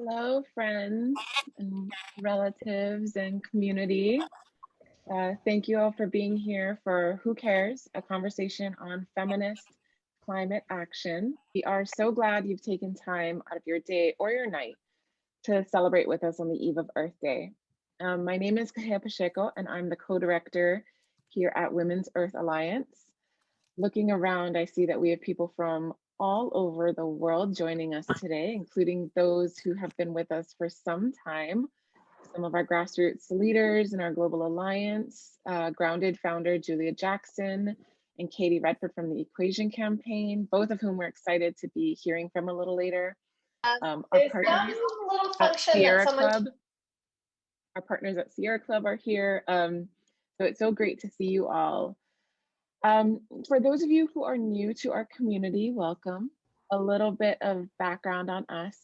Hello, friends and relatives and community. Thank you all for being here for Who Cares, a conversation on feminist climate action. We are so glad you've taken time out of your day or your night to celebrate with us on the eve of Earth Day. My name is Kahea Pacheco, and I'm the co-director here at Women's Earth Alliance. Looking around, I see that we have people from all over the world joining us today, including those who have been with us for some time. Some of our grassroots leaders in our Global Alliance, Grounded founder Julia Jackson and Katie Redford from the Equation Campaign, both of whom we're excited to be hearing from a little later. Our partners at Sierra Club, are here. So it's so great to see you all. For those of you who are new to our community, welcome. A little bit of background on us.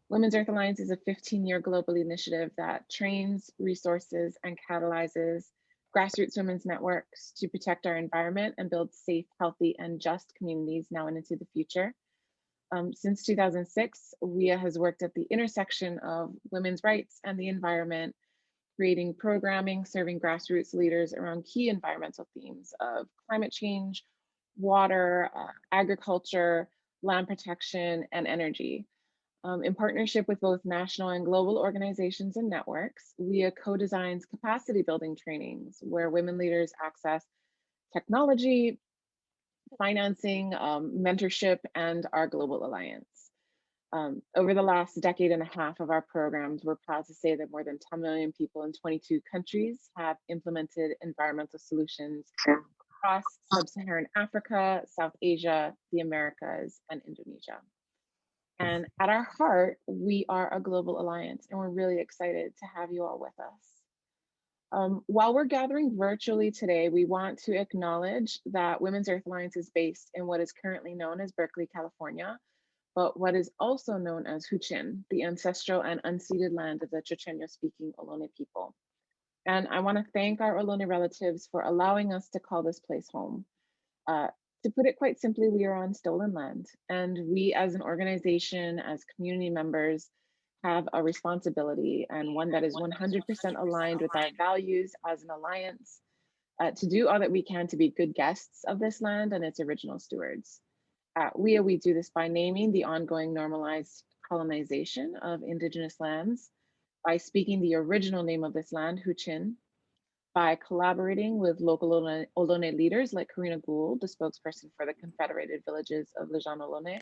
Women's Earth Alliance is a 15-year global initiative that trains, resources, and catalyzes grassroots women's networks to protect our environment and build safe, healthy, and just communities now and into the future. Since 2006, WEA has worked at the intersection of women's rights and the environment, creating programming, serving grassroots leaders around key environmental themes of climate change, water, agriculture, land protection, and energy. In partnership with both national and global organizations and networks, WEA co-designs capacity building trainings where women leaders access technology, financing, mentorship, and our global alliance. Over the last decade and a half of our programs, we're proud to say that more than 10 million people in 22 countries have implemented environmental solutions across sub-Saharan Africa, South Asia, the Americas, and Indonesia. And at our heart, we are a global alliance, and we're really excited to have you all with us. While we're gathering virtually today, we want to acknowledge that Women's Earth Alliance is based in what is currently known as Berkeley, California, but what is also known as Huichin, the ancestral and unceded land of the Chochenyo-speaking Ohlone people. And I want to thank our Ohlone relatives for allowing us to call this place home. To put it quite simply, we are on stolen land, and we as an organization, as community members, have a responsibility, and one that is 100% aligned with our values as an alliance, to do all that we can to be good guests of this land and its original stewards. At WEA, we do this by naming the ongoing normalized colonization of Indigenous lands, by speaking the original name of this land, Huichin, by collaborating with local Ohlone leaders like Karina Gould, the spokesperson for the Confederated Villages of Lejeune Ohlone,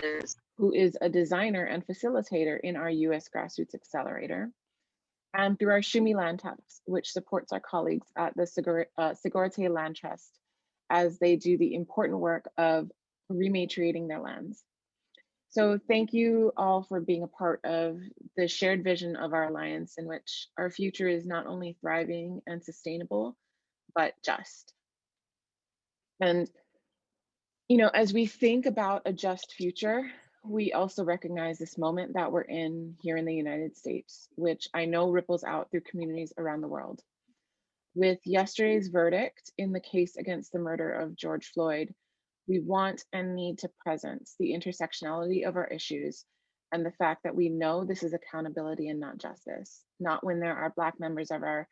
who is a designer and facilitator in our US Grassroots Accelerator, and through our Shumi Land Taps, which supports our colleagues at the Sigorte Land Trust as they do the important work of rematriating their lands. So thank you all for being a part of the shared vision of our alliance, in which our future is not only thriving and sustainable, but just. And, you know, as we think about a just future, we also recognize this moment that we're in here in the United States, which I know ripples out through communities around the world. With yesterday's verdict in the case against the murder of George Floyd, we want and need to presence the intersectionality of our issues and the fact that we know this is accountability and not justice, not when there are Black members of our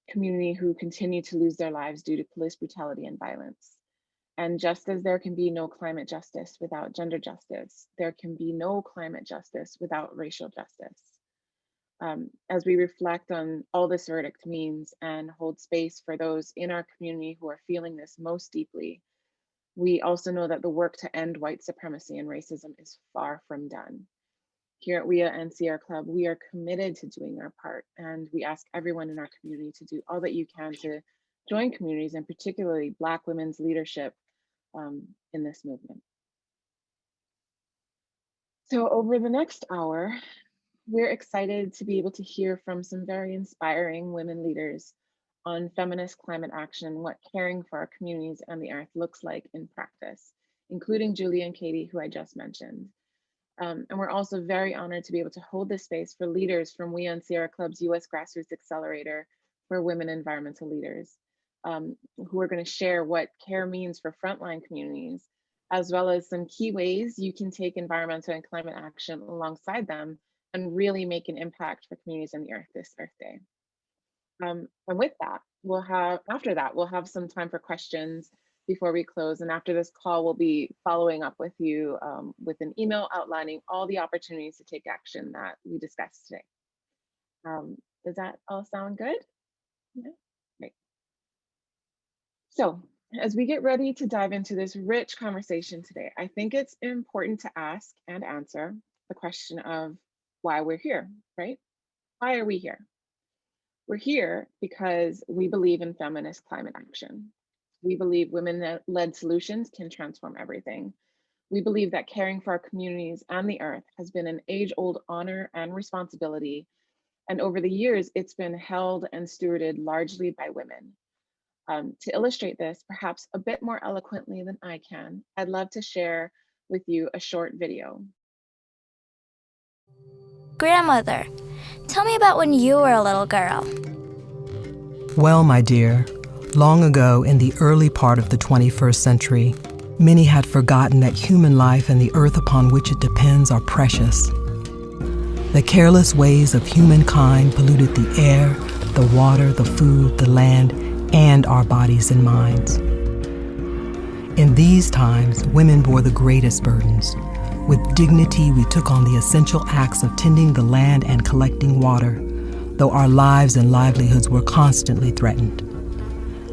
community who continue to lose their lives due to police brutality and violence. And just as there can be no climate justice without gender justice, there can be no climate justice without racial justice. As we reflect on all this verdict means and hold space for those in our community who are feeling this most deeply, we also know that the work to end white supremacy and racism is far from done. Here at WEA and Sierra Club, we are committed to doing our part, and we ask everyone in our community to do all that you can to join communities, and particularly Black women's leadership in this movement. So over the next hour, we're excited to be able to hear from some very inspiring women leaders on feminist climate action, what caring for our communities and the earth looks like in practice, including Julia and Katie, who I just mentioned. And we're also very honored to be able to hold this space for leaders from WEA and Sierra Club's US Grassroots Accelerator for Women Environmental Leaders, who are going to share what care means for frontline communities, as well as some key ways you can take environmental and climate action alongside them and really make an impact for communities on the earth this Earth Day. And with that, after that, we'll have some time for questions before we close. And after this call, we'll be following up with you with an email outlining all the opportunities to take action that we discussed today. Does that all sound good? Yeah, great. So as we get ready to dive into this rich conversation today, I think it's important to ask and answer the question of why we're here, right? Why are we here? We're here because we believe in feminist climate action. We believe women-led solutions can transform everything. We believe that caring for our communities and the earth has been an age-old honor and responsibility. And over the years, it's been held and stewarded largely by women. To illustrate this, perhaps a bit more eloquently than I can, I'd love to share with you a short video. Grandmother, tell me about when you were a little girl. Well, my dear, long ago in the early part of the 21st century, many had forgotten that human life and the earth upon which it depends are precious. The careless ways of humankind polluted the air, the water, the food, the land, and our bodies and minds. In these times, women bore the greatest burdens. With dignity, we took on the essential acts of tending the land and collecting water, though our lives and livelihoods were constantly threatened.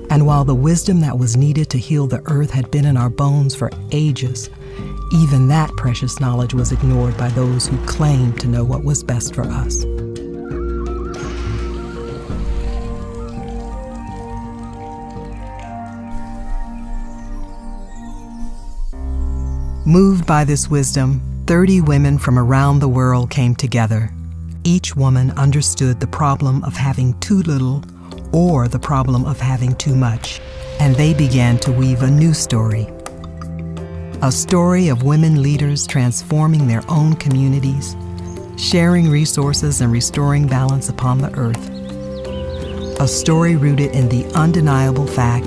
And while the wisdom that was needed to heal the earth had been in our bones for ages, even that precious knowledge was ignored by those who claimed to know what was best for us. Moved by this wisdom, 30 women from around the world came together. Each woman understood the problem of having too little or the problem of having too much, and they began to weave a new story. A story of women leaders transforming their own communities, sharing resources and restoring balance upon the earth. A story rooted in the undeniable fact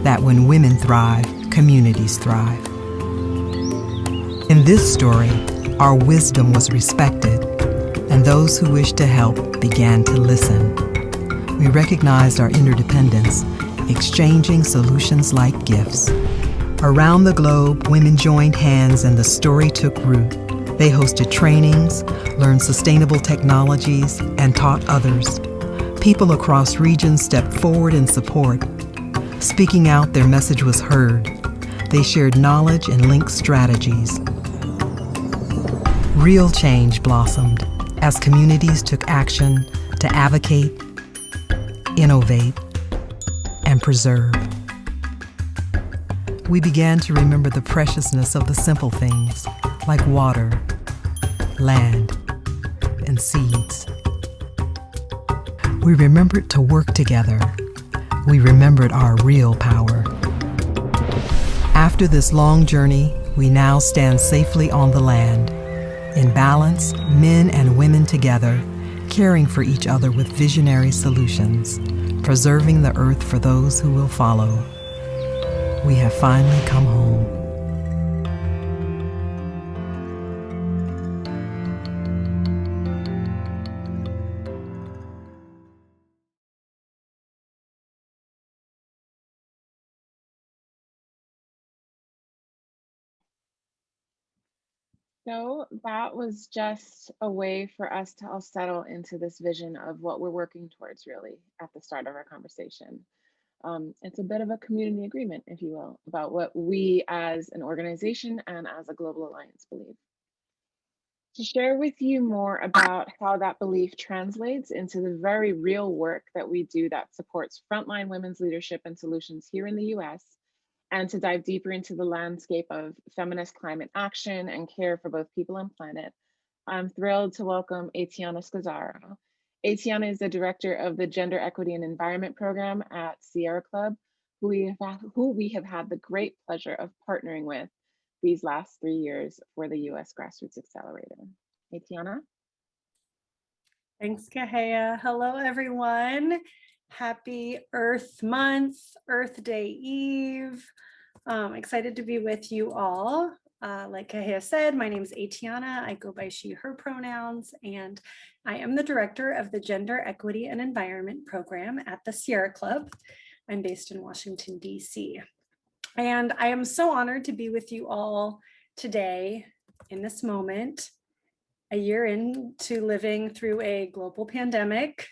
that when women thrive, communities thrive. In this story, our wisdom was respected, and those who wished to help began to listen. We recognized our interdependence, exchanging solutions like gifts. Around the globe, women joined hands and the story took root. They hosted trainings, learned sustainable technologies, and taught others. People across regions stepped forward in support. Speaking out, their message was heard. They shared knowledge and linked strategies. Real change blossomed as communities took action to advocate, innovate, and preserve. We began to remember the preciousness of the simple things like water, land, and seeds. We remembered to work together. We remembered our real power. After this long journey, we now stand safely on the land. In balance, men and women together, caring for each other with visionary solutions, preserving the earth for those who will follow. We have finally come home. So that was just a way for us to all settle into this vision of what we're working towards really at the start of our conversation. It's a bit of a community agreement, if you will, about what we as an organization and as a global alliance believe. To share with you more about how that belief translates into the very real work that we do that supports frontline women's leadership and solutions here in the US, and to dive deeper into the landscape of feminist climate action and care for both people and planet, I'm thrilled to welcome Atiana Scazzaro. Atiana is the director of the Gender Equity and Environment Program at Sierra Club, who we have had the great pleasure of partnering with these last 3 years for the US Grassroots Accelerator. Atiana? Thanks, Kahea. Hello, everyone. Happy Earth Month, Earth Day Eve. Excited to be with you all. Like Kahea said, my name is Atiana. I go by she, her pronouns, and I am the director of the Gender Equity and Environment Program at the Sierra Club. I'm based in Washington, D.C. And I am so honored to be with you all today in this moment, a year into living through a global pandemic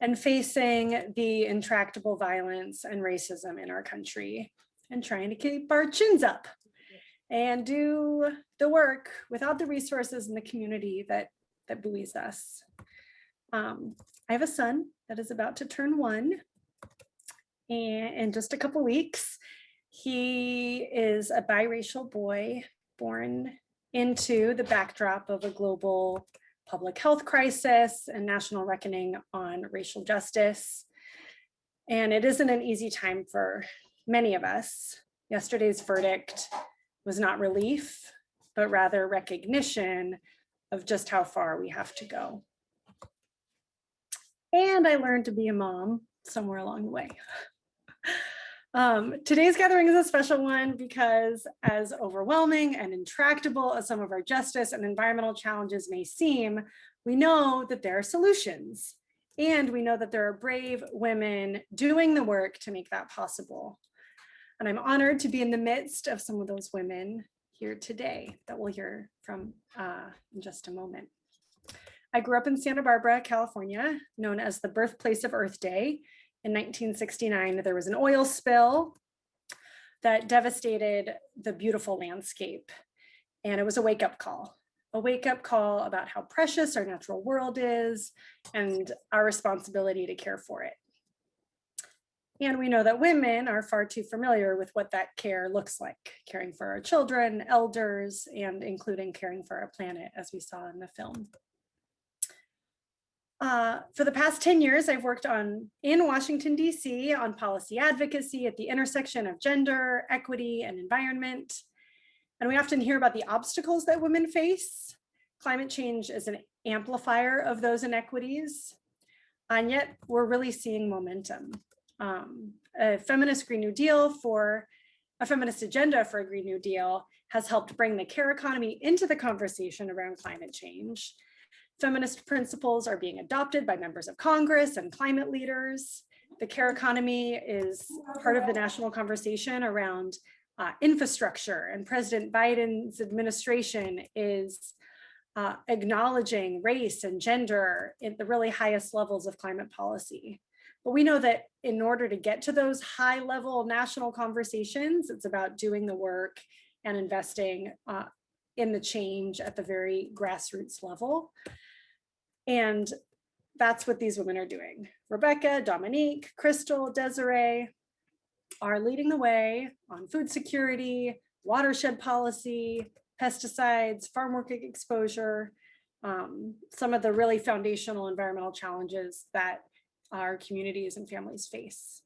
and facing the intractable violence and racism in our country and trying to keep our chins up and do the work without the resources in the community that buoys us. I have a son that is about to turn 1 in just a couple weeks. He is a biracial boy born into the backdrop of a global public health crisis and national reckoning on racial justice. And it isn't an easy time for many of us. Yesterday's verdict was not relief, but rather recognition of just how far we have to go. And I learned to be a mom somewhere along the way. Today's gathering is a special one because as overwhelming and intractable as some of our justice and environmental challenges may seem, we know that there are solutions. And we know that there are brave women doing the work to make that possible. And I'm honored to be in the midst of some of those women here today that we'll hear from in just a moment. I grew up in Santa Barbara, California, known as the Birthplace of Earth Day. In 1969, there was an oil spill that devastated the beautiful landscape. And it was a wake-up call about how precious our natural world is and our responsibility to care for it. And we know that women are far too familiar with what that care looks like, caring for our children, elders, and including caring for our planet, as we saw in the film. For the past 10 years, I've worked in Washington, D.C. on policy advocacy at the intersection of gender, equity, and environment. And we often hear about the obstacles that women face. Climate change is an amplifier of those inequities. And yet we're really seeing momentum. A feminist Green New Deal a feminist agenda for a Green New Deal has helped bring the care economy into the conversation around climate change. Feminist principles are being adopted by members of Congress and climate leaders. The care economy is part of the national conversation around infrastructure, and President Biden's administration is acknowledging race and gender at the really highest levels of climate policy. But we know that in order to get to those high level national conversations, it's about doing the work and investing in the change at the very grassroots level. And that's what these women are doing. Rebecca, Dominique, Crystal, Desiree are leading the way on food security, watershed policy, pesticides, farm work exposure, some of the really foundational environmental challenges that our communities and families face.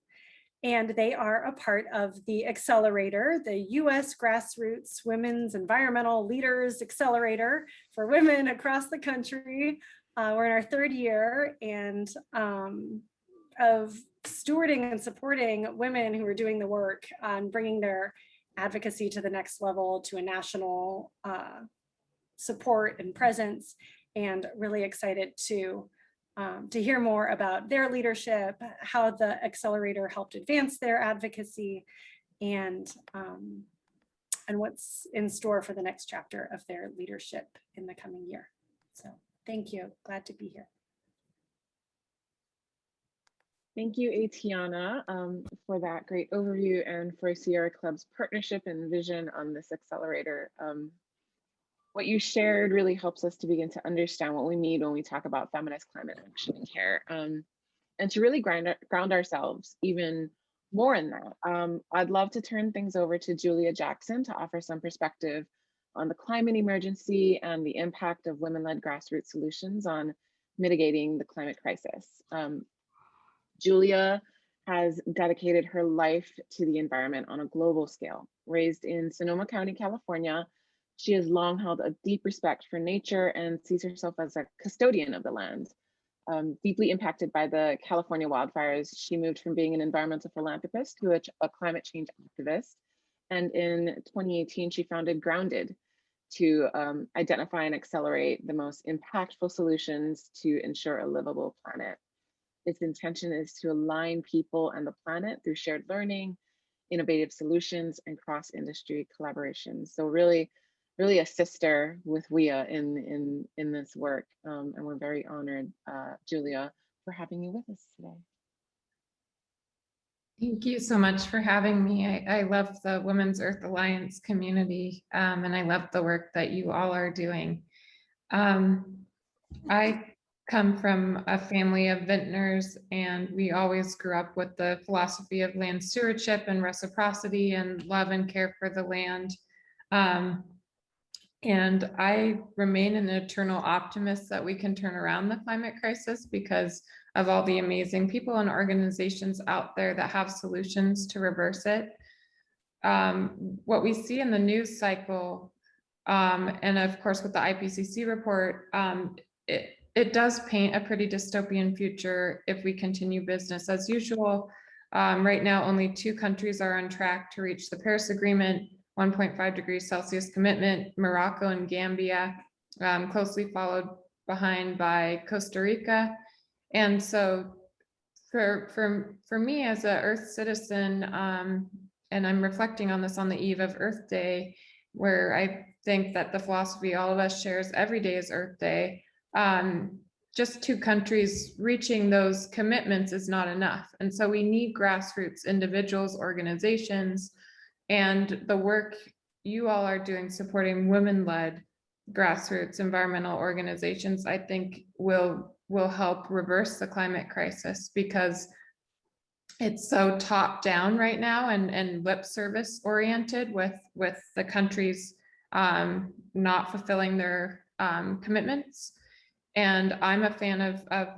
And they are a part of the Accelerator, the U.S. Grassroots Women's Environmental Leaders Accelerator for women across the country. We're in our 3rd year and of stewarding and supporting women who are doing the work on bringing their advocacy to the next level, to a national support and presence, and really excited to hear more about their leadership, how the Accelerator helped advance their advocacy, and what's in store for the next chapter of their leadership in the coming year. So thank you, glad to be here. Thank you, Atiana, for that great overview and for Sierra Club's partnership and vision on this accelerator. What you shared really helps us to begin to understand what we mean when we talk about feminist climate action and care, and to really ground ourselves even more in that. I'd love to turn things over to Julia Jackson to offer some perspective on the climate emergency and the impact of women-led grassroots solutions on mitigating the climate crisis. Julia has dedicated her life to the environment on a global scale. Raised in Sonoma County, California, she has long held a deep respect for nature and sees herself as a custodian of the land. Deeply impacted by the California wildfires, she moved from being an environmental philanthropist to a climate change activist And in 2018, she founded Grounded to identify and accelerate the most impactful solutions to ensure a livable planet. Its intention is to align people and the planet through shared learning, innovative solutions, and cross-industry collaboration. So really, really a sister with WEA in this work. And we're very honored, Julia, for having you with us today. Thank you so much for having me. I love the Women's Earth Alliance community, and I love the work that you all are doing. I come from a family of vintners, and we always grew up with the philosophy of land stewardship and reciprocity and love and care for the land. And I remain an eternal optimist that we can turn around the climate crisis because of all the amazing people and organizations out there that have solutions to reverse it. What we see in the news cycle, and of course with the IPCC report, it does paint a pretty dystopian future if we continue business as usual. Right now, only 2 countries are on track to reach the Paris Agreement 1.5 degrees Celsius commitment, Morocco and Gambia, closely followed behind by Costa Rica. And so for me as an Earth citizen, and I'm reflecting on this on the eve of Earth Day, where I think that the philosophy all of us shares every day is Earth Day. Just 2 countries reaching those commitments is not enough. And so we need grassroots individuals, organizations, and the work you all are doing supporting women-led grassroots environmental organizations, I think will help reverse the climate crisis because it's so top down right now and lip service oriented with the countries not fulfilling their commitments. And I'm a fan of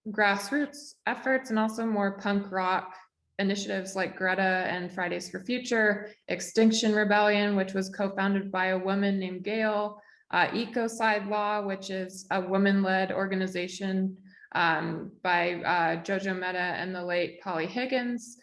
grassroots efforts and also more punk rock initiatives like Greta and Fridays for Future, Extinction Rebellion, which was co-founded by a woman named Gail, Ecocide Law, which is a woman-led organization by Jojo Meta and the late Polly Higgins.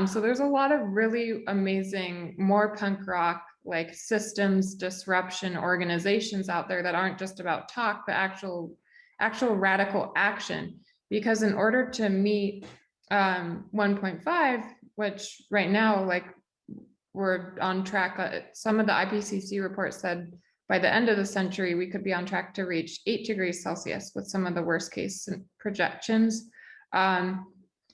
So there's a lot of really amazing, more punk rock, like systems disruption organizations out there that aren't just about talk, but actual radical action. Because in order to meet 1.5, which right now, like we're on track, some of the IPCC reports said by the end of the century, we could be on track to reach 8 degrees Celsius with some of the worst case projections. And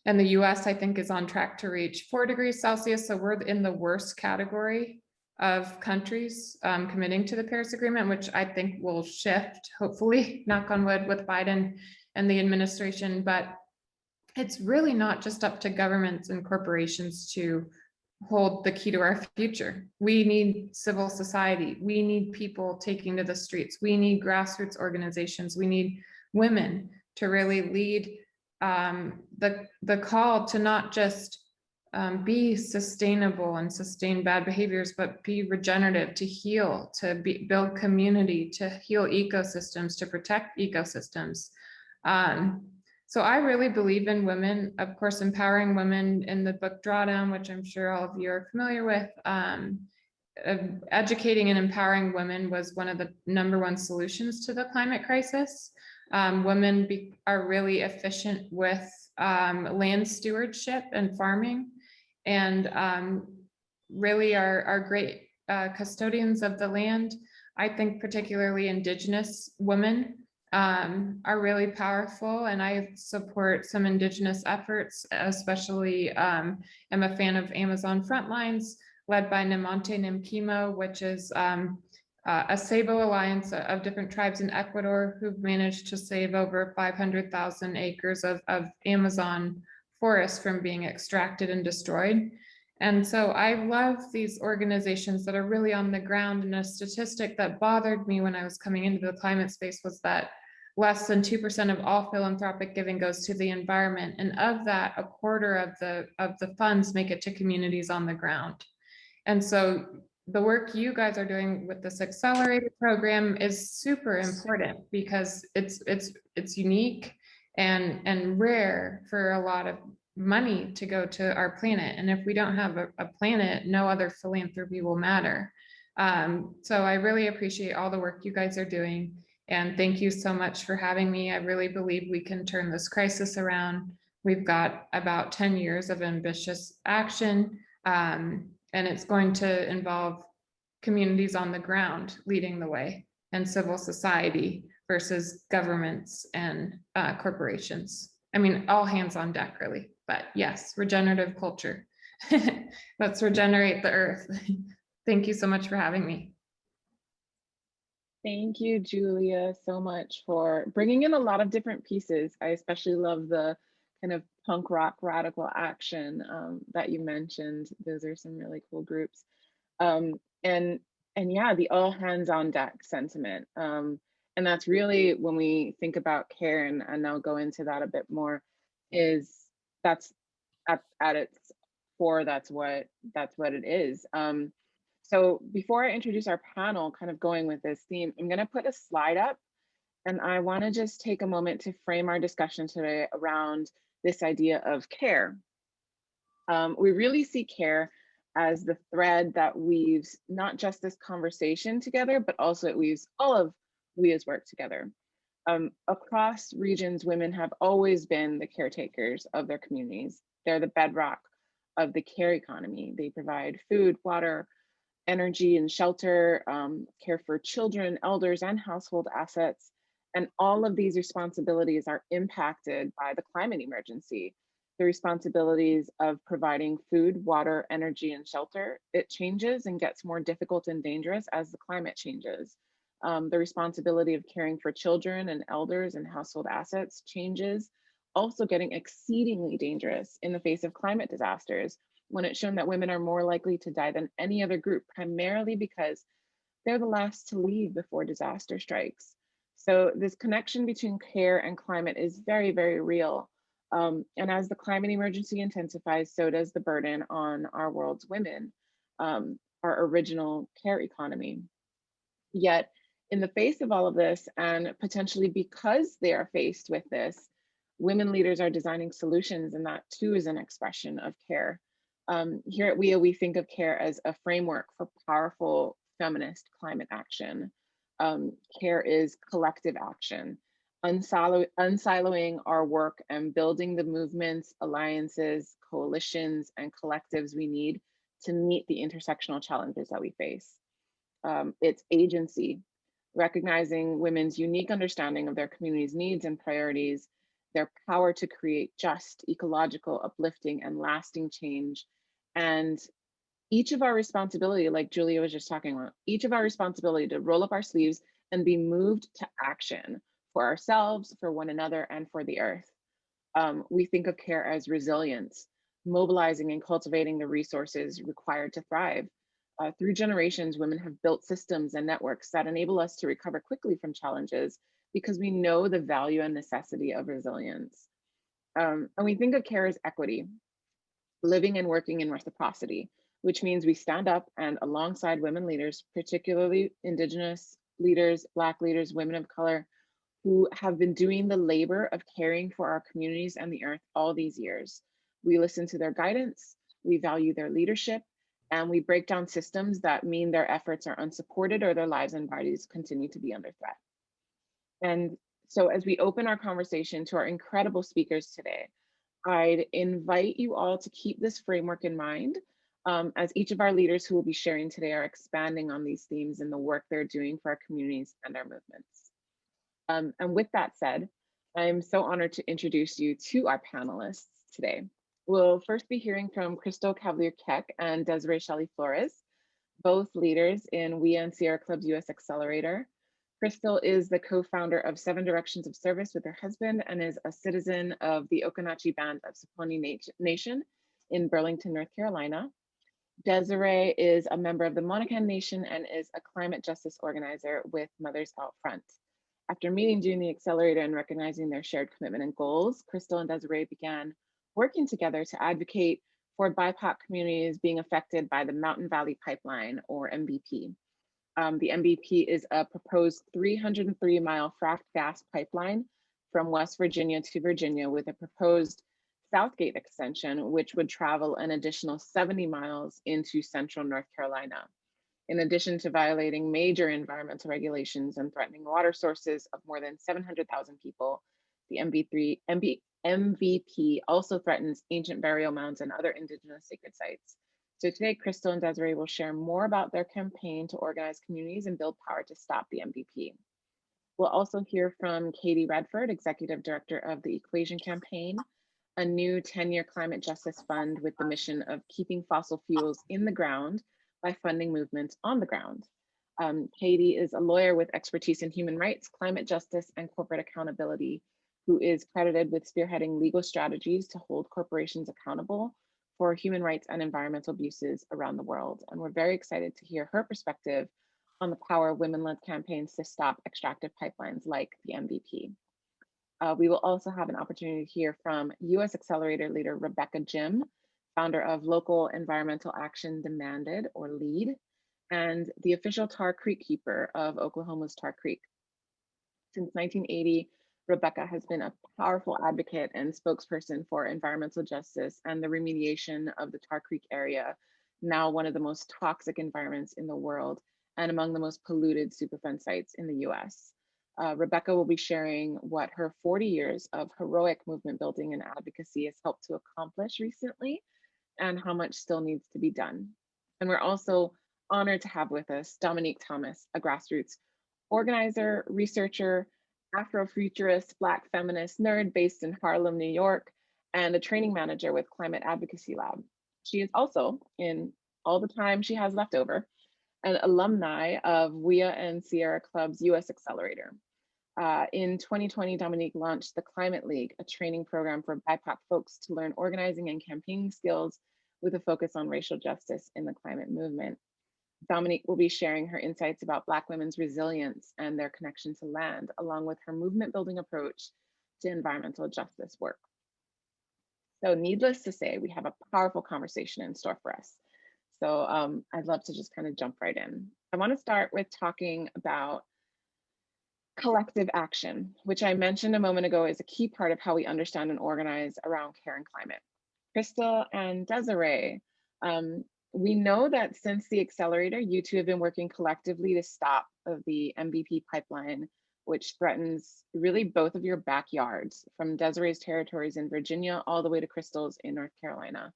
the US, I think, is on track to reach 4 degrees Celsius. So we're in the worst category of countries committing to the Paris Agreement, which I think will shift, hopefully, knock on wood, with Biden and the administration. But it's really not just up to governments and corporations to hold the key to our future. We need civil society. We need people taking to the streets. We need grassroots organizations. We need women to really lead the call to not just be sustainable and sustain bad behaviors, but be regenerative, to heal, to build community, to heal ecosystems, to protect ecosystems. So I really believe in women, of course, empowering women in the book Drawdown, which I'm sure all of you are familiar with. Educating and empowering women was one of the #1 solutions to the climate crisis. Women are really efficient with land stewardship and farming, and really are great custodians of the land. I think particularly Indigenous women are really powerful, and I support some Indigenous efforts, especially am a fan of Amazon Frontlines, led by Namonte Nimkimo, which is a Sabo alliance of different tribes in Ecuador who've managed to save over 500,000 acres of Amazon forest from being extracted and destroyed. And so I love these organizations that are really on the ground. And a statistic that bothered me when I was coming into the climate space was that less than 2% of all philanthropic giving goes to the environment. And of that, a quarter of the funds make it to communities on the ground. And so the work you guys are doing with this accelerator program is super important because it's unique and rare for a lot of money to go to our planet. And if we don't have a planet, no other philanthropy will matter. So I really appreciate all the work you guys are doing. And thank you so much for having me. I really believe we can turn this crisis around. We've got about 10 years of ambitious action, and it's going to involve communities on the ground leading the way, and civil society versus governments and corporations. I mean, all hands on deck, really. But yes, regenerative culture. Let's regenerate the earth. Thank you so much for having me. Thank you, Julia, so much for bringing in a lot of different pieces. I especially love the kind of punk rock radical action that you mentioned. Those are some really cool groups. And yeah, the all hands on deck sentiment. And that's really when we think about care, and I'll go into that a bit more, is that's at its core, that's what it is. So before I introduce our panel, kind of going with this theme, I'm going to put a slide up, and I want to just take a moment to frame our discussion today around this idea of care. We really see care as the thread that weaves not just this conversation together, but also it weaves all of WEA's work together. Across regions, women have always been the caretakers of their communities. They're the bedrock of the care economy. They provide food, water, energy, and shelter, care for children, elders, and household assets. And all of these responsibilities are impacted by the climate emergency. The responsibilities of providing food, water, energy, and shelter, it changes and gets more difficult and dangerous as the climate changes. The responsibility of caring for children and elders and household assets changes, also getting exceedingly dangerous in the face of climate disasters, when it's shown that women are more likely to die than any other group, primarily because they're the last to leave before disaster strikes. So this connection between care and climate is very, very real. And as the climate emergency intensifies, so does the burden on our world's women, our original care economy. Yet, in the face of all of this, and potentially because they are faced with this, women leaders are designing solutions, and that too is an expression of care. Here at WEA, we think of care as a framework for powerful feminist climate action. Care is collective action, unsiloing our work and building the movements, alliances, coalitions, and collectives we need to meet the intersectional challenges that we face. It's agency, recognizing women's unique understanding of their community's needs and priorities, their power to create just, ecological, uplifting, and lasting change. And each of our responsibility, like Julia was just talking about, each of our responsibility to roll up our sleeves and be moved to action for ourselves, for one another, and for the earth. We think of care as resilience, mobilizing and cultivating the resources required to thrive. Through generations, women have built systems and networks that enable us to recover quickly from challenges because we know the value and necessity of resilience. And we think of care as equity, living and working in reciprocity, which means we stand up and alongside women leaders, particularly Indigenous leaders, Black leaders, women of color, who have been doing the labor of caring for our communities and the earth all these years. We listen to their guidance, we value their leadership, and we break down systems that mean their efforts are unsupported or their lives and bodies continue to be under threat. And so as we open our conversation to our incredible speakers today, I'd invite you all to keep this framework in mind as each of our leaders who will be sharing today are expanding on these themes and the work they're doing for our communities and our movements. And with that said, I'm so honored to introduce you to our panelists today. We'll first be hearing from Crystal CAVALIER-KECK and Desiree Shelley Flores, both leaders in WEA and Sierra Club's US Accelerator. Crystal is the co-founder of 7 Directions of Service with her husband and is a citizen of the Okanachi Band of Saponi Nation in Burlington, North Carolina. Desiree is a member of the Monacan Nation and is a climate justice organizer with Mothers Out Front. After meeting during the accelerator and recognizing their shared commitment and goals, Crystal and Desiree began working together to advocate for BIPOC communities being affected by the Mountain Valley Pipeline, or MVP. The MVP is a proposed 303-mile fracked gas pipeline from West Virginia to Virginia with a proposed Southgate extension, which would travel an additional 70 miles into central North Carolina, in addition to violating major environmental regulations and threatening water sources of more than 700,000 people. The MVP also threatens ancient burial mounds and other indigenous sacred sites. So today, Crystal and Desiree will share more about their campaign to organize communities and build power to stop the MVP. We'll also hear from Katie Redford, Executive Director of the Equation Campaign, a new 10-year climate justice fund with the mission of keeping fossil fuels in the ground by funding movements on the ground. Katie is a lawyer with expertise in human rights, climate justice, and corporate accountability, who is credited with spearheading legal strategies to hold corporations accountable for human rights and environmental abuses around the world. And we're very excited to hear her perspective on the power of women-led campaigns to stop extractive pipelines like the MVP. We will also have an opportunity to hear from U.S. Accelerator leader Rebecca Jim, founder of Local Environmental Action Demanded, or LEAD, and the official Tar Creek keeper of Oklahoma's Tar Creek. Since 1980, Rebecca has been a powerful advocate and spokesperson for environmental justice and the remediation of the Tar Creek area, now one of the most toxic environments in the world and among the most polluted Superfund sites in the US. Rebecca will be sharing what her 40 years of heroic movement building and advocacy has helped to accomplish recently and how much still needs to be done. And we're also honored to have with us Dominique Thomas, a grassroots organizer, researcher, Afrofuturist, Black feminist nerd based in Harlem, New York, and a training manager with Climate Advocacy Lab. She is also, in all the time she has left over, an alumni of WEA and Sierra Club's US Accelerator. In 2020, Dominique launched the Climate League, a training program for BIPOC folks to learn organizing and campaigning skills with a focus on racial justice in the climate movement. Dominique will be sharing her insights about Black women's resilience and their connection to land, along with her movement building approach to environmental justice work. So needless to say, we have a powerful conversation in store for us. So I'd love to just kind of jump right in. I want to start with talking about collective action, which I mentioned a moment ago is a key part of how we understand and organize around care and climate. Crystal and Desiree, we know that since the accelerator, you two have been working collectively to stop the MVP pipeline, which threatens really both of your backyards, from Desiree's territories in Virginia all the way to Crystal's in North Carolina.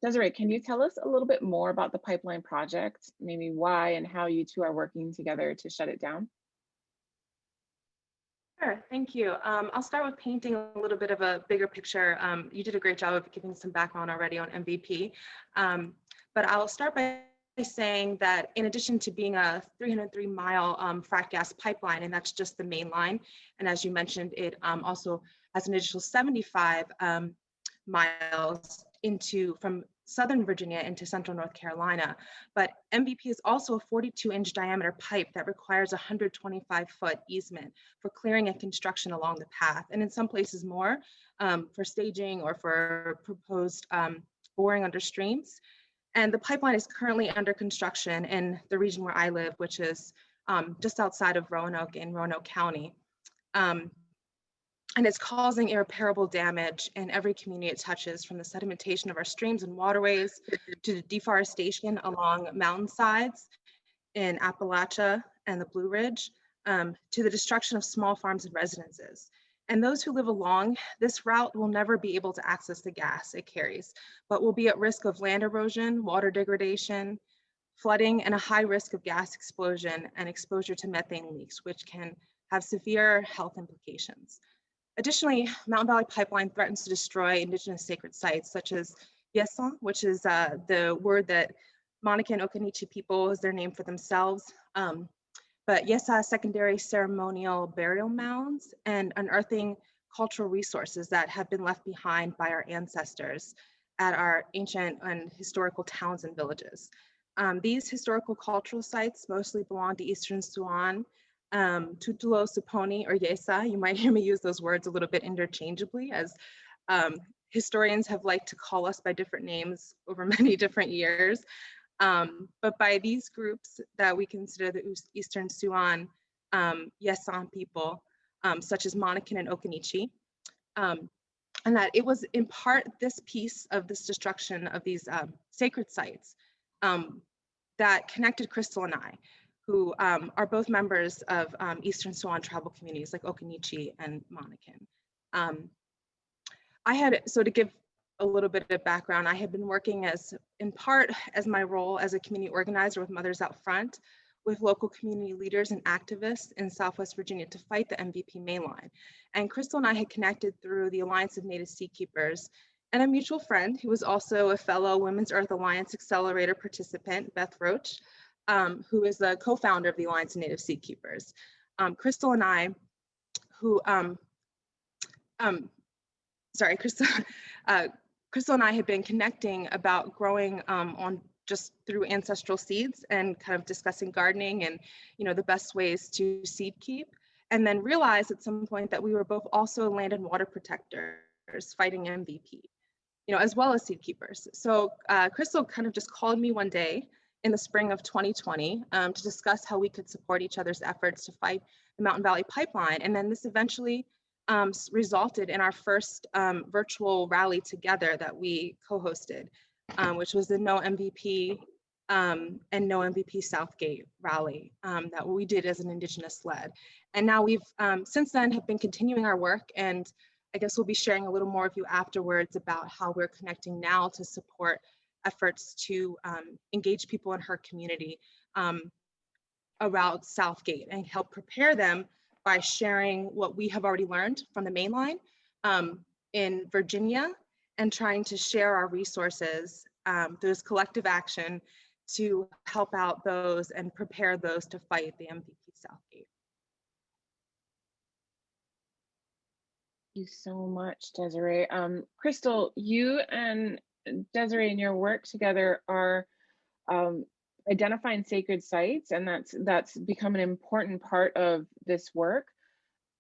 Desiree, can you tell us a little bit more about the pipeline project, maybe why and how you two are working together to shut it down? Sure, thank you. I'll start with painting a little bit of a bigger picture. You did a great job of giving some background already on MVP, but I'll start by saying that in addition to being a 303-mile frac gas pipeline, and that's just the main line, and as you mentioned, it also has an additional 75 miles from Southern Virginia into Central North Carolina. But MVP is also a 42-inch diameter pipe that requires a 125-foot easement for clearing and construction along the path, and in some places more for staging or for proposed boring under streams. And the pipeline is currently under construction in the region where I live, which is just outside of Roanoke in Roanoke County. And it's causing irreparable damage in every community it touches, from the sedimentation of our streams and waterways to the deforestation along mountainsides in Appalachia and the Blue Ridge, to the destruction of small farms and residences. And those who live along this route will never be able to access the gas it carries, but will be at risk of land erosion, water degradation, flooding, and a high risk of gas explosion and exposure to methane leaks, which can have severe health implications. Additionally, Mountain Valley Pipeline threatens to destroy indigenous sacred sites such as Yesan, which is the word that Monica and Occaneechi people is their name for themselves. But Yesa secondary ceremonial burial mounds and unearthing cultural resources that have been left behind by our ancestors at our ancient and historical towns and villages. These historical cultural sites mostly belong to Eastern Siouan, Tutulo Suponi, or Yesa. You might hear me use those words a little bit interchangeably, as historians have liked to call us by different names over many different years. But by these groups that we consider the Eastern Siouan Yesan people, such as Monacan and Occaneechi, and that it was in part this piece of this destruction of these sacred sites that connected Crystal and I, who are both members of Eastern Siouan tribal communities like Okanichi and Monacan. So to give a little bit of background, I had been working in part as my role as a community organizer with Mothers Out Front, with local community leaders and activists in Southwest Virginia to fight the MVP mainline. And Crystal and I had connected through the Alliance of Native Sea Keepers and a mutual friend who was also a fellow Women's Earth Alliance Accelerator participant, Beth Roach, who is the co-founder of the Alliance of Native Sea Keepers. Crystal and I, Crystal and I had been connecting about growing on just through ancestral seeds and kind of discussing gardening and, the best ways to seed keep, and then realized at some point that we were both also land and water protectors fighting MVP, as well as seed keepers. So Crystal kind of just called me one day in the spring of 2020 to discuss how we could support each other's efforts to fight the Mountain Valley Pipeline. And then this eventually resulted in our first virtual rally together that we co-hosted, which was the No MVP and No MVP Southgate rally that we did as an Indigenous led. And now we've since then have been continuing our work, and I guess we'll be sharing a little more with you afterwards about how we're connecting now to support efforts to engage people in her community around Southgate and help prepare them by sharing what we have already learned from the mainline in Virginia, and trying to share our resources through this collective action to help out those and prepare those to fight the MVP Southgate. Thank you so much, Desiree. Crystal, you and Desiree in your work together are identifying sacred sites, and that's become an important part of this work.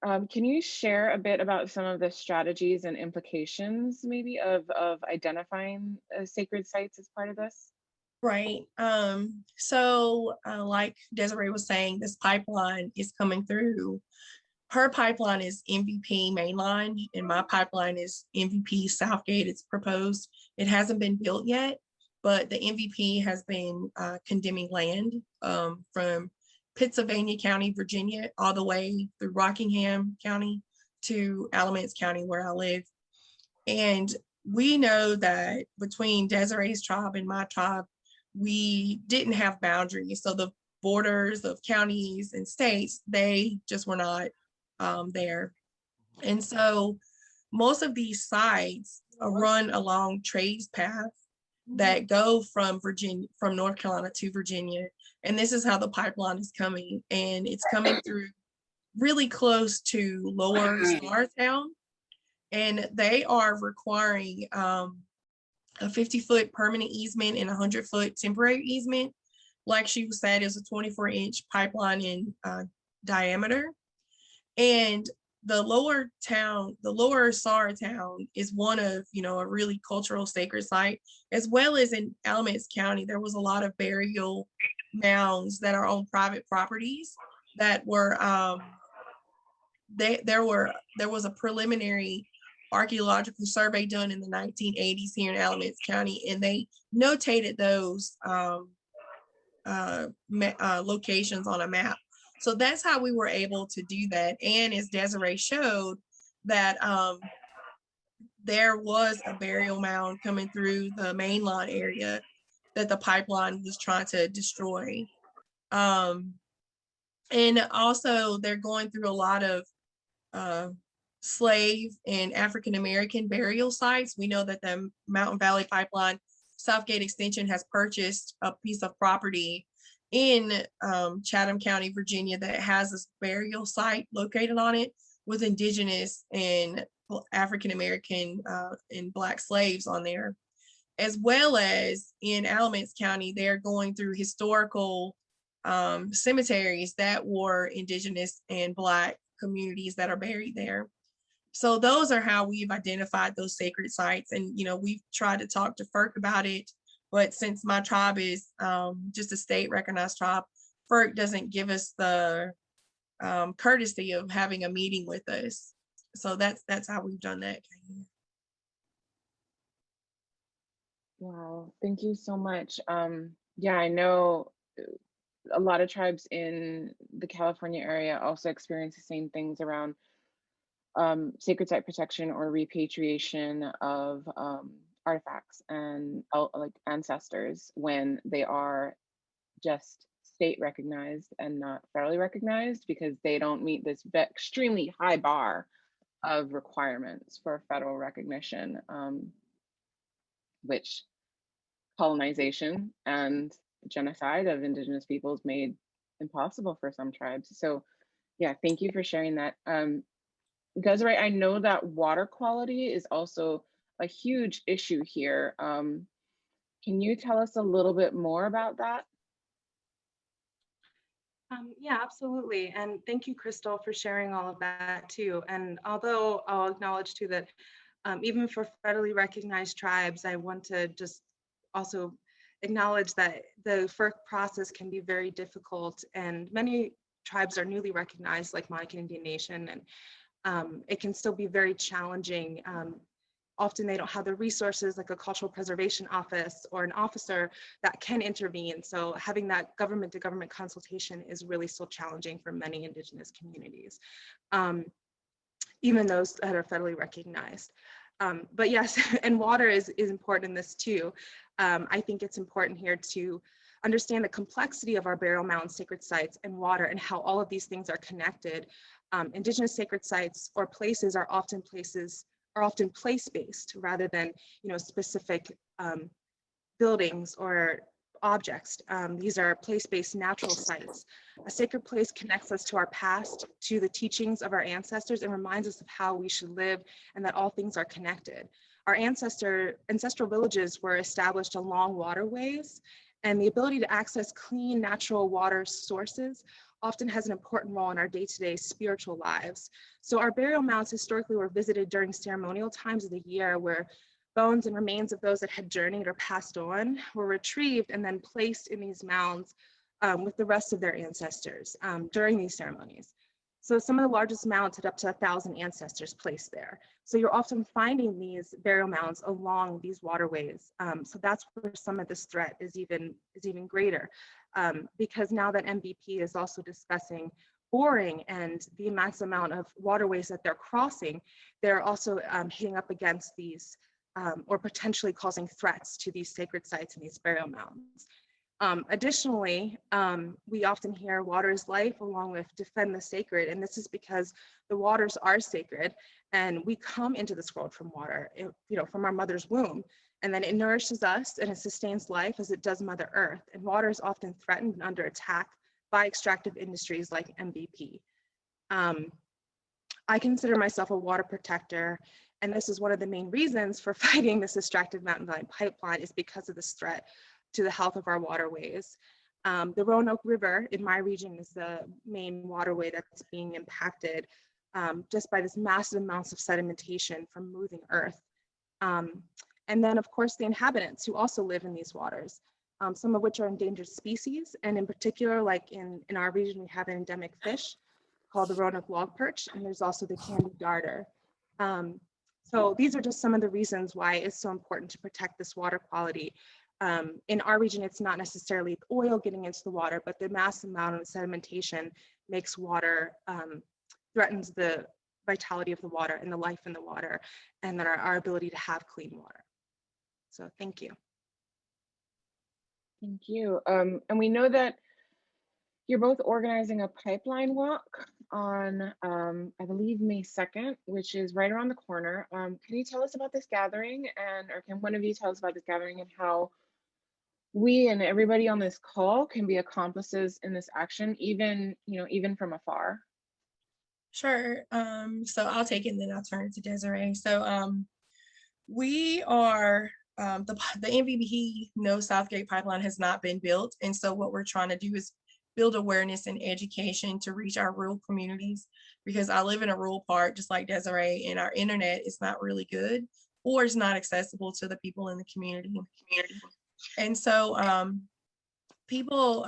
Can you share a bit about some of the strategies and implications maybe of identifying sacred sites as part of this? Right. So like Desiree was saying, this pipeline is coming through. Her pipeline is MVP mainline, and my pipeline is MVP Southgate. It's proposed. It hasn't been built yet, but the MVP has been condemning land from Pittsylvania County, Virginia, all the way through Rockingham County to Alamance County, where I live. And we know that between Desiree's tribe and my tribe, we didn't have boundaries. So the borders of counties and states, they just were not there. And so most of these sites run along trades paths that go from North Carolina to Virginia. And this is how the pipeline is coming. And it's coming through really close to Lower Startown. And they are requiring a 50-foot permanent easement and a 100-foot temporary easement. Like she said, is a 24-inch pipeline in diameter. And the Lower Saratown is one of, a really cultural sacred site, as well as in Alamance County. There was a lot of burial mounds that are on private properties that were, there was a preliminary archaeological survey done in the 1980s here in Alamance County, and they notated those locations on a map. So that's how we were able to do that. And as Desiree showed, that there was a burial mound coming through the mainline area that the pipeline was trying to destroy. And also they're going through a lot of slave and African-American burial sites. We know that the Mountain Valley Pipeline Southgate Extension has purchased a piece of property in Chatham County, Virginia, that has this burial site located on it with Indigenous and African-American and Black slaves on there. As well as in Alamance County, they're going through historical cemeteries that were Indigenous and Black communities that are buried there. So those are how we've identified those sacred sites. And, we've tried to talk to FERC about it, but since my tribe is just a state recognized tribe, FERC doesn't give us the courtesy of having a meeting with us. So that's how we've done that. Wow, thank you so much. Yeah, I know a lot of tribes in the California area also experience the same things around sacred site protection or repatriation of artifacts and like ancestors when they are just state recognized and not federally recognized, because they don't meet this extremely high bar of requirements for federal recognition, which colonization and genocide of indigenous peoples made impossible for some tribes. So yeah, thank you for sharing that. Desiree, I know that water quality is also a huge issue here. Can you tell us a little bit more about that? Yeah, absolutely. And thank you, Crystal, for sharing all of that too. And although I'll acknowledge too that even for federally recognized tribes, I want to just also acknowledge that the FERC process can be very difficult, and many tribes are newly recognized, like Monacan Indian Nation, and it can still be very challenging. Often they don't have the resources like a cultural preservation office or an officer that can intervene. So having that government to government consultation is really still challenging for many indigenous communities, even those that are federally recognized. But yes, and water is important in this too. I think it's important here to understand the complexity of our burial mounds, sacred sites, and water, and how all of these things are connected. Indigenous sacred sites or places are often place-based rather than, specific buildings or objects. These are place-based natural sites. A sacred place connects us to our past, to the teachings of our ancestors, and reminds us of how we should live and that all things are connected. Our ancestral villages were established along waterways, and the ability to access clean natural water sources often has an important role in our day-to-day spiritual lives. So our burial mounds historically were visited during ceremonial times of the year, where bones and remains of those that had journeyed or passed on were retrieved and then placed in these mounds with the rest of their ancestors during these ceremonies. So some of the largest mounds had up to 1,000 ancestors placed there. So you're often finding these burial mounds along these waterways. So that's where some of this threat is even greater, because now that MVP is also discussing boring and the immense amount of waterways that they're crossing, they're also hitting up against these or potentially causing threats to these sacred sites and these burial mounds. Additionally, we often hear water is life along with defend the sacred, and this is because the waters are sacred and we come into this world from water, from our mother's womb, and then it nourishes us and it sustains life as it does Mother Earth, and water is often threatened and under attack by extractive industries like MVP. I consider myself a water protector, and this is one of the main reasons for fighting this extractive mountain valley pipeline, is because of this threat to the health of our waterways. The Roanoke River in my region is the main waterway that's being impacted just by this massive amounts of sedimentation from moving earth. And then of course the inhabitants who also live in these waters, some of which are endangered species. And in particular, like in our region, we have an endemic fish called the Roanoke log perch, and there's also the candy darter. So these are just some of the reasons why it's so important to protect this water quality. In our region, it's not necessarily oil getting into the water, but the massive amount of sedimentation makes water, threatens the vitality of the water and the life in the water, and then our ability to have clean water. So thank you. Thank you. And we know that you're both organizing a pipeline walk on, I believe, May 2nd, which is right around the corner. Can you tell us about this gathering, or can one of you tell us about this gathering and how we and everybody on this call can be accomplices in this action, even from afar? Sure. So I'll take it and then I'll turn it to Desiree. So we are, the MVP No Southgate pipeline has not been built. And so what we're trying to do is build awareness and education to reach our rural communities, because I live in a rural part, just like Desiree, and our internet is not really good, or it's not accessible to the people in the community. And so people,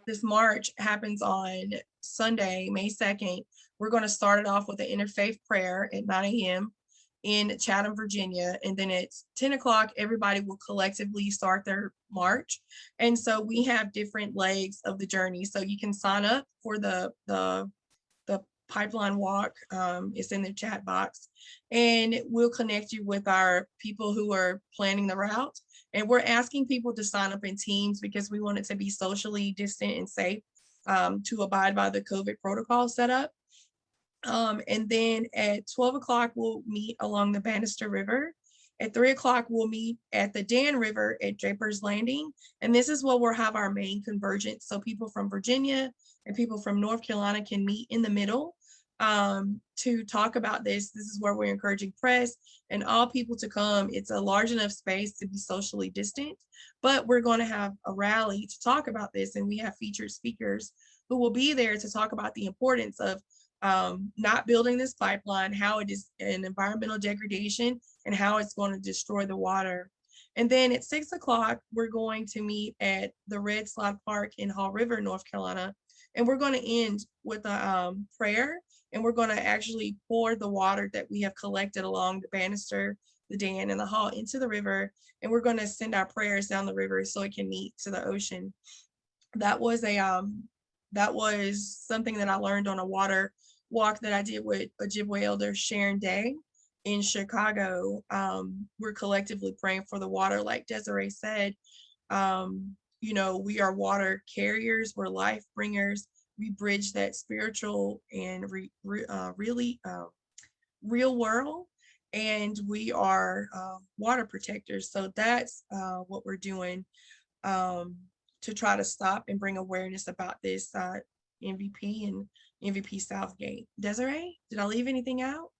this march happens on Sunday, May 2nd. We're going to start it off with an interfaith prayer at 9 a.m. in Chatham, Virginia. And then at 10 o'clock, everybody will collectively start their march. And so we have different legs of the journey. So you can sign up for the pipeline walk. It's in the chat box, and we'll connect you with our people who are planning the route. And we're asking people to sign up in teams because we want it to be socially distant and safe, to abide by the COVID protocol set up. And then at 12 o'clock, we'll meet along the Bannister River. At 3 o'clock, we'll meet at the Dan River at Draper's Landing. And this is where we'll have our main convergence. So people from Virginia and people from North Carolina can meet in the middle to talk about this. This is where we're encouraging press and all people to come. It's a large enough space to be socially distant, but we're going to have a rally to talk about this. And we have featured speakers who will be there to talk about the importance of not building this pipeline, how it is an environmental degradation, and how it's going to destroy the water. And then at 6 o'clock, we're going to meet at the Red Slide Park in Hall River, North Carolina. And we're going to end with a prayer, and we're going to actually pour the water that we have collected along the Bannister, the Dan, and the Hall into the river. And we're going to send our prayers down the river so it can meet to the ocean. That was something that I learned on a water walk that I did with Ojibwe elder Sharon Day in Chicago. We're collectively praying for the water. Like Desiree said, you know, we are water carriers, we're life bringers. We bridge that spiritual and really real world, and we are water protectors. So that's what we're doing to try to stop and bring awareness about this MVP and MVP Southgate. Desiree, did I leave anything out?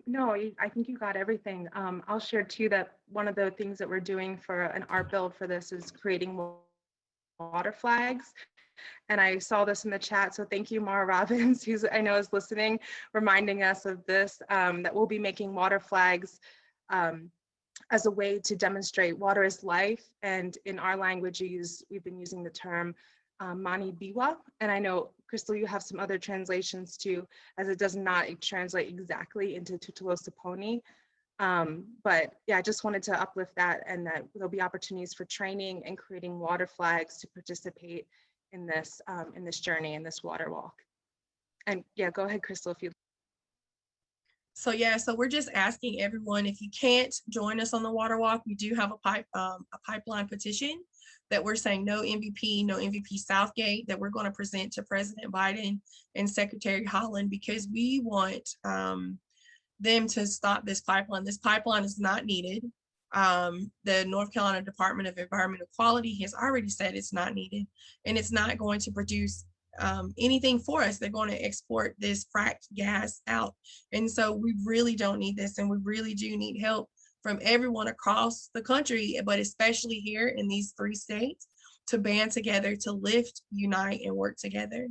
No, I think you got everything. I'll share too that one of the things that we're doing for an art build for this is creating water flags. And I saw this in the chat, so thank you, Mara Robbins, who's I know is listening, reminding us of this, that we'll be making water flags as a way to demonstrate water is life. And in our language, we've been using the term Mani Biwa. And I know, Crystal, you have some other translations too, as it does not translate exactly into Tutulo-Saponi. But yeah, I just wanted to uplift that, and that there'll be opportunities for training and creating water flags to participate in this journey, in this water walk. And yeah, go ahead, Crystal, if you. So yeah, so we're just asking everyone, if you can't join us on the water walk, we do have a pipeline petition that we're saying no MVP Southgate, that we're going to present to President Biden and Secretary Holland, because we want them to stop this pipeline. This pipeline is not needed. The North Carolina Department of Environmental Quality has already said it's not needed, and it's not going to produce anything for us. They're going to export this fracked gas out. And so we really don't need this, and we really do need help from everyone across the country, but especially here in these 3 states, to band together, to lift, unite, and work together.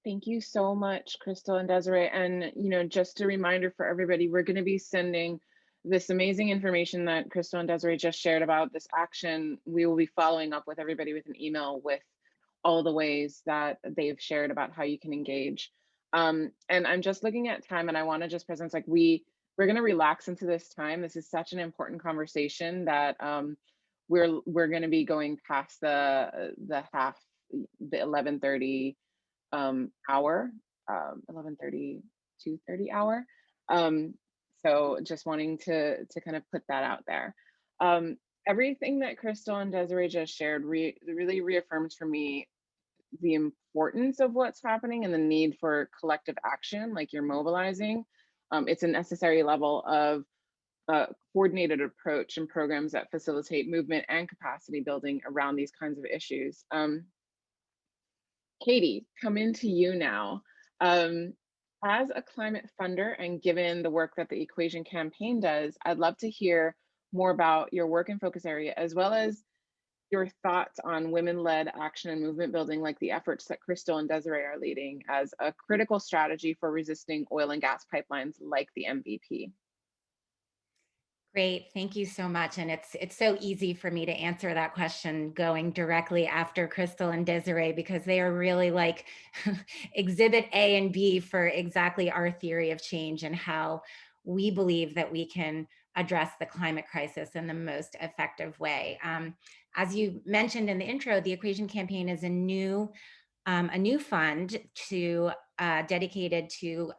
Thank you so much, Crystal and Desiree. And, you know, just a reminder for everybody, we're going to be sending this amazing information that Crystal and Desiree just shared about this action. We will be following up with everybody with an email with all the ways that they've shared about how you can engage. And I'm just looking at time, and I want to just present, like, we're going to relax into this time. This is such an important conversation that we're going to be going past the 11:30 hour, 11:30 to 2:30 hour. So just wanting to kind of put that out there. Everything that Crystal and Desiree just shared really reaffirms for me the importance of what's happening and the need for collective action, like you're mobilizing. It's a necessary level of coordinated approach and programs that facilitate movement and capacity building around these kinds of issues. Katie, come into you now. As a climate funder, and given the work that the Equation Campaign does, I'd love to hear more about your work and focus area, as well as your thoughts on women-led action and movement building, like the efforts that Crystal and Desiree are leading as a critical strategy for resisting oil and gas pipelines like the MVP. Great, thank you so much. And it's so easy for me to answer that question going directly after Crystal and Desiree, because they are really like exhibit A and B for exactly our theory of change and how we believe that we can address the climate crisis in the most effective way. As you mentioned in the intro, the Equation Campaign is a new fund to dedicated to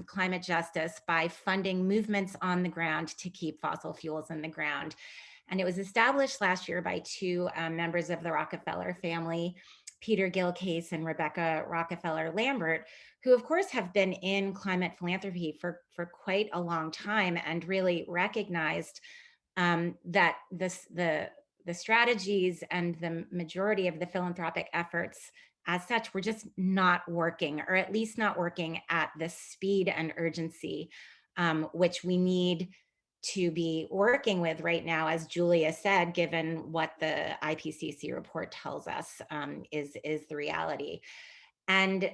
climate justice by funding movements on the ground to keep fossil fuels in the ground. And it was established last year by two members of the Rockefeller family, Peter Gilcase and Rebecca Rockefeller Lambert, who of course have been in climate philanthropy for quite a long time and really recognized that the strategies and the majority of the philanthropic efforts as such were just not working, or at least not working at the speed and urgency which we need to be working with right now, as Julia said, given what the IPCC report tells us is the reality. And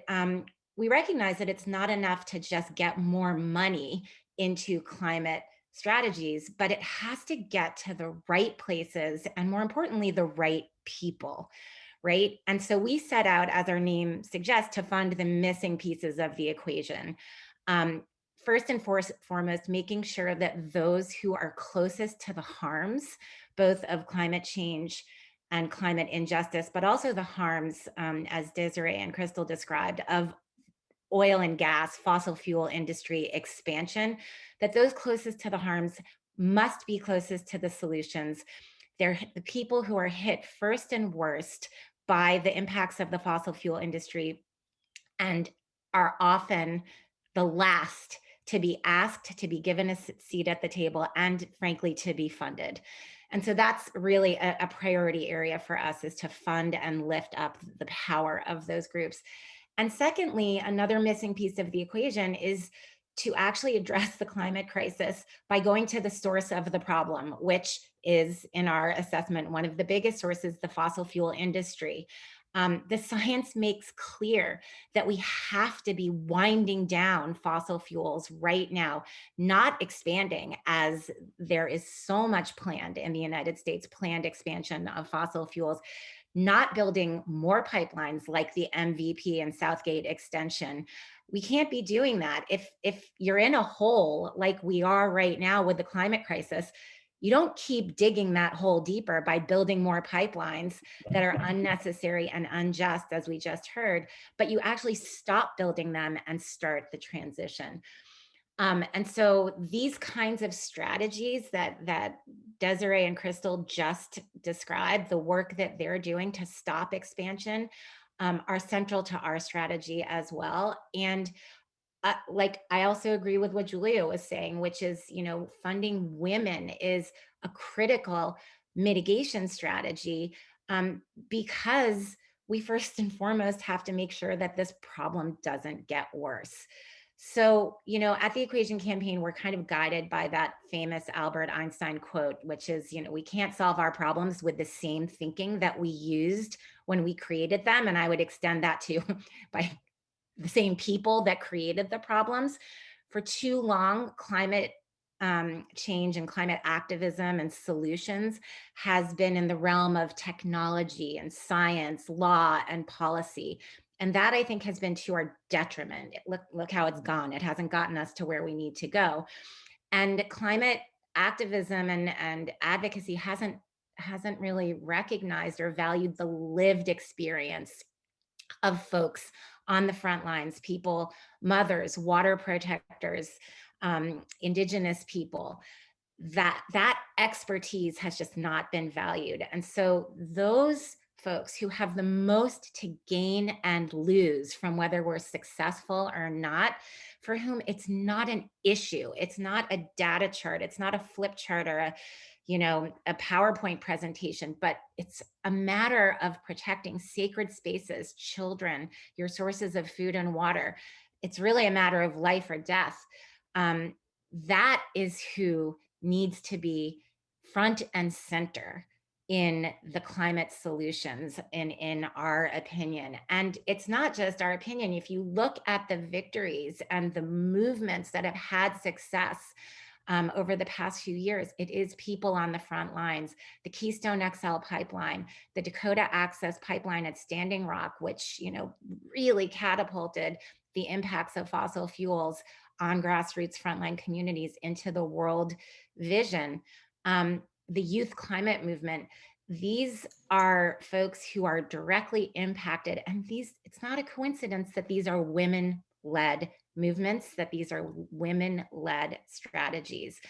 we recognize that it's not enough to just get more money into climate strategies, but it has to get to the right places and, more importantly, the right people. Right. And so we set out, as our name suggests, to fund the missing pieces of the equation. First and foremost, making sure that those who are closest to the harms, both of climate change and climate injustice, but also the harms, as Desiree and Crystal described, of oil and gas, fossil fuel industry expansion, that those closest to the harms must be closest to the solutions. They're the people who are hit first and worst by the impacts of the fossil fuel industry and are often the last to be asked, to be given a seat at the table, and frankly, to be funded. And so that's really a priority area for us, is to fund and lift up the power of those groups. And secondly, another missing piece of the equation is to actually address the climate crisis by going to the source of the problem, which is, in our assessment, one of the biggest sources, the fossil fuel industry. The science makes clear that we have to be winding down fossil fuels right now, not expanding, as there is so much planned in the United States, planned expansion of fossil fuels, not building more pipelines like the MVP and Southgate extension. We can't be doing that. If you're in a hole like we are right now with the climate crisis, you don't keep digging that hole deeper by building more pipelines that are unnecessary and unjust, as we just heard, but you actually stop building them and start the transition. And so these kinds of strategies that Desiree and Crystal just described, the work that they're doing to stop expansion, are central to our strategy as well. And like, I also agree with what Julia was saying, which is, funding women is a critical mitigation strategy, because we first and foremost have to make sure that this problem doesn't get worse. So, at the Equation Campaign, we're kind of guided by that famous Albert Einstein quote, which is, we can't solve our problems with the same thinking that we used when we created them. And I would extend that to by the same people that created the problems. For too long, climate change and climate activism and solutions has been in the realm of technology and science, law, and policy. And that, I think, has been to our detriment. Look how it's gone. It hasn't gotten us to where we need to go. And climate activism and advocacy hasn't really recognized or valued the lived experience of folks on the front lines, people, mothers, water protectors, Indigenous people. That expertise has just not been valued. And so those folks who have the most to gain and lose from whether we're successful or not, for whom it's not an issue, it's not a data chart, it's not a flip chart or a PowerPoint presentation, but it's a matter of protecting sacred spaces, children, your sources of food and water. It's really a matter of life or death. That is who needs to be front and center in the climate solutions, in our opinion. And it's not just our opinion. If you look at the victories and the movements that have had success, over the past few years. It is people on the front lines, the Keystone XL pipeline, the Dakota Access Pipeline at Standing Rock, which, you know, really catapulted the impacts of fossil fuels on grassroots frontline communities into the world vision. The youth climate movement, these are folks who are directly impacted. And it's not a coincidence that these are women-led movements, that these are women-led strategies.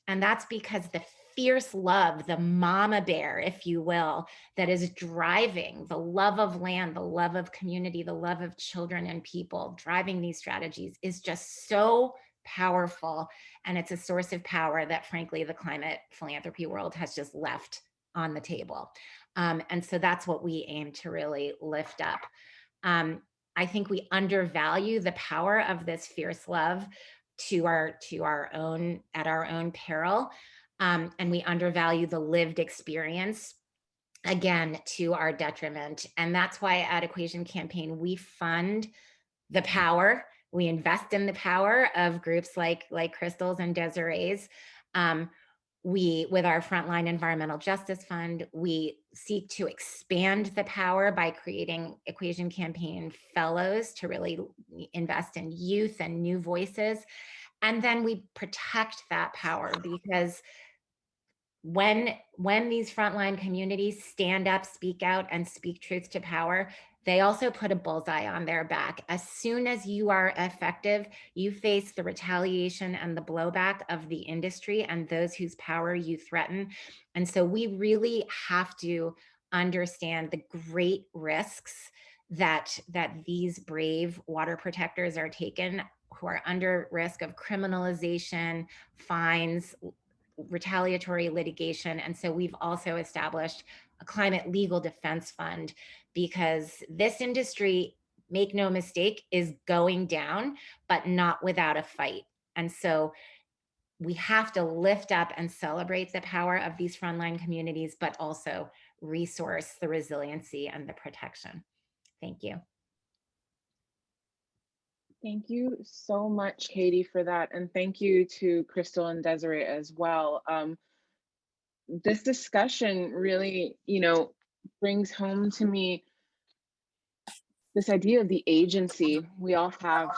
And that's because the fierce love, the mama bear, if you will, that is driving the love of land, the love of community, the love of children and people, driving these strategies is just so powerful. And it's a source of power that, frankly, the climate philanthropy world has just left on the table. And so that's what we aim to really lift up. I think we undervalue the power of this fierce love at our own peril. And we undervalue the lived experience, again, to our detriment. And that's why at Equation Campaign, we fund the power. We invest in the power of groups like Crystal's and Desiree's. With our Frontline Environmental Justice Fund, we seek to expand the power by creating Equation Campaign Fellows to really invest in youth and new voices. And then we protect that power, because when these frontline communities stand up, speak out, and speak truth to power, they also put a bullseye on their back. As soon as you are effective, you face the retaliation and the blowback of the industry and those whose power you threaten. And so we really have to understand the great risks that these brave water protectors are taking, who are under risk of criminalization, fines, retaliatory litigation. And so we've also established a climate legal defense fund, because this industry, make no mistake, is going down, but not without a fight. And so we have to lift up and celebrate the power of these frontline communities, but also resource the resiliency and the protection. Thank you. Thank you so much, Katie, for that. And thank you to Crystal and Desiree as well. This discussion really, brings home to me this idea of the agency we all have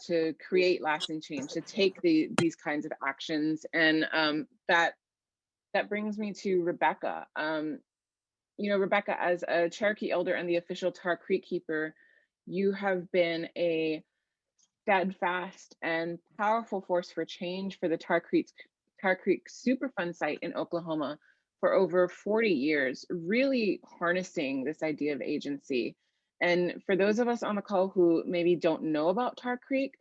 to create lasting change, to take these kinds of actions. And that brings me to Rebecca. Rebecca, as a Cherokee elder and the official Tar Creek keeper, you have been a steadfast and powerful force for change for the Tar Creek Superfund site in Oklahoma for over 40 years, really harnessing this idea of agency. And for those of us on the call who maybe don't know about Tar Creek,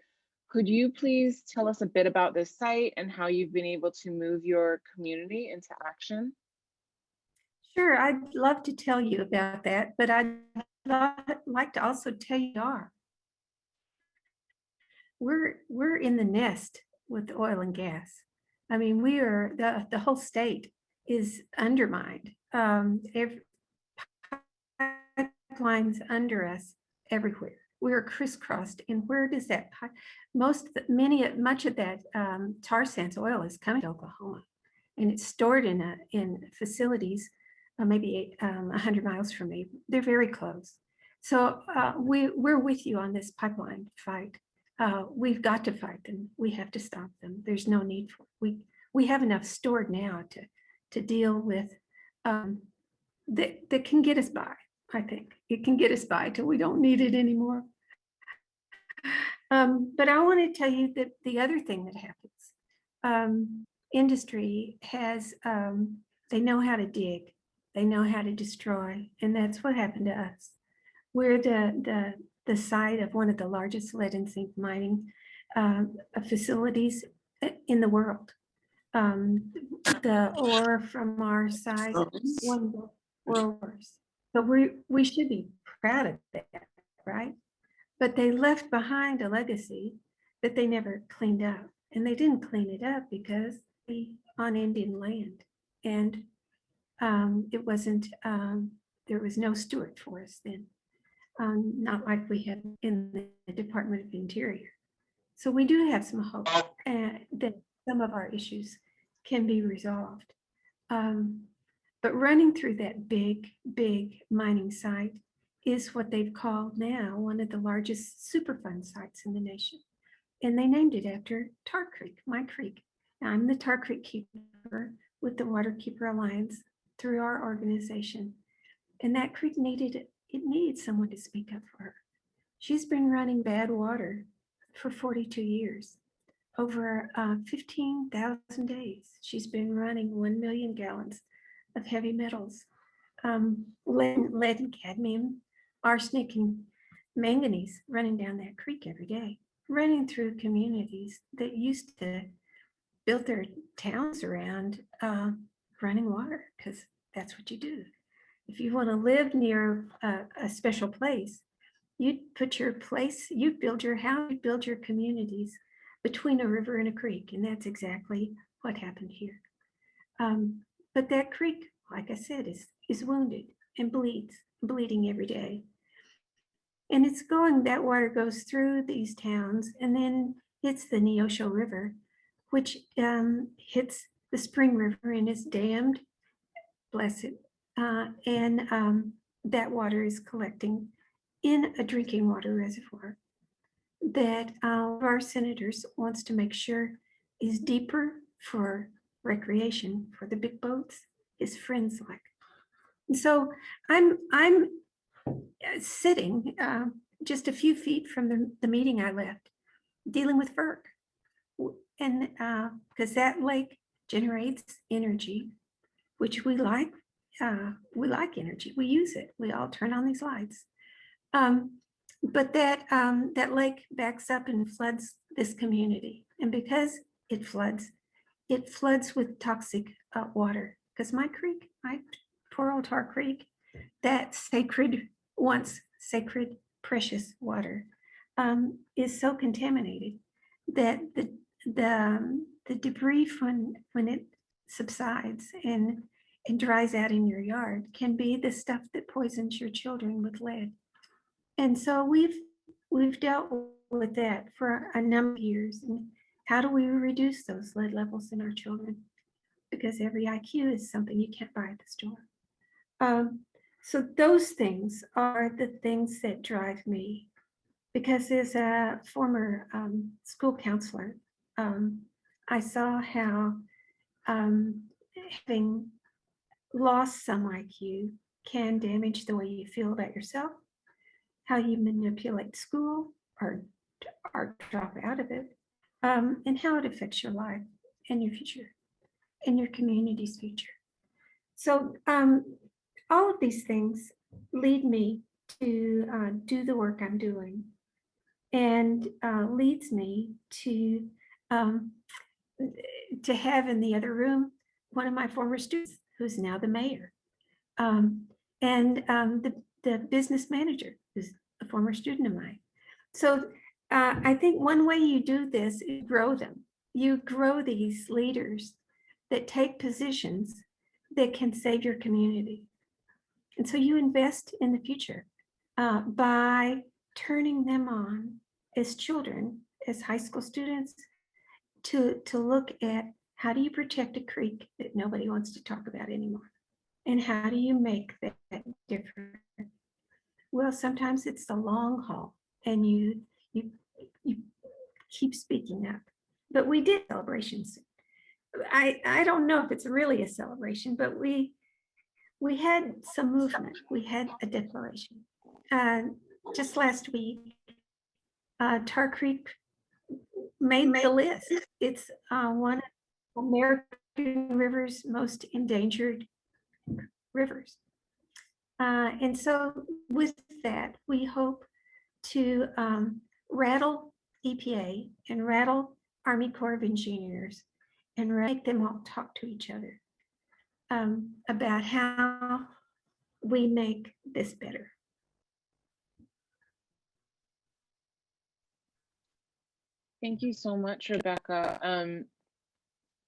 could you please tell us a bit about this site and how you've been able to move your community into action? Sure, I'd love to tell you about that, but I'd like to also tell you we're in the nest with oil and gas. I mean, we are, the whole state is undermined. Pipelines under us everywhere. We are crisscrossed. And where does that much of that tar sands oil is coming to Oklahoma, and it's stored in facilities maybe 100 miles from me. They're very close. So we're with you on this pipeline fight. We've got to fight them. We have to stop them. There's no need for it. We have enough stored now to deal with that can get us by. I think it can get us by till we don't need it anymore. But I want to tell you that the other thing that happens, industry has, they know how to dig, they know how to destroy, and that's what happened to us. We're the site of one of the largest lead and zinc mining facilities in the world. The ore from our site, one of the world worst. But we should be proud of that, right? But they left behind a legacy that they never cleaned up. And they didn't clean it up because we on Indian land. And it wasn't, there was no steward for us then. Not like we have in the Department of Interior. So we do have some hope that some of our issues can be resolved. But running through that big, big mining site is what they've called now one of the largest Superfund sites in the nation. And they named it after Tar Creek, my creek. I'm the Tar Creek keeper with the Waterkeeper Alliance through our organization. And that creek needed someone to speak up for her. She's been running bad water for 42 years. Over 15,000 days, she's been running 1 million gallons of heavy metals, lead and cadmium, arsenic and manganese running down that creek every day, running through communities that used to build their towns around running water, because that's what you do. If you want to live near a special place, you'd put your place, you'd build your house, you'd build your communities between a river and a creek. And that's exactly what happened here. But that creek, like I said, is wounded and bleeding every day. And it's that water goes through these towns and then hits the Neosho River, which hits the Spring River and is dammed, bless it. And that water is collecting in a drinking water reservoir that our senators wants to make sure is deeper for recreation for the big boats, his friends like. And so I'm sitting just a few feet from the meeting I left, dealing with FERC, and because that lake generates energy, which we like. We like energy. We use it. We all turn on these lights. But that lake backs up and floods this community. And because it floods with toxic water. Because my creek, my poor old Tar Creek, that once sacred, precious water is so contaminated that the debris when it subsides and dries out in your yard can be the stuff that poisons your children with lead. And so we've dealt with that for a number of years. And how do we reduce those lead levels in our children? Because every IQ is something you can't buy at the store. So those things are the things that drive me. Because as a former school counselor, I saw how having lost some IQ can damage the way you feel about yourself, how you manipulate school or drop out of it, and how it affects your life and your future and your community's future. So all of these things lead me to do the work I'm doing, and leads me to have in the other room one of my former students who's now the mayor, and the business manager who's a former student of mine. So I think one way you do this is grow them. You grow these leaders that take positions that can save your community. And so you invest in the future by turning them on as children, as high school students, to look at how do you protect a creek that nobody wants to talk about anymore? And how do you make that different? Well, sometimes it's the long haul, and you keep speaking up. But we did celebrations. I don't know if it's really a celebration, but we had some movement. We had a declaration. Just last week, Tar Creek made the list. It's one of American River's most endangered rivers. And so with that, we hope to rattle EPA and rattle Army Corps of Engineers and make them all talk to each other about how we make this better. Thank you so much, Rebecca.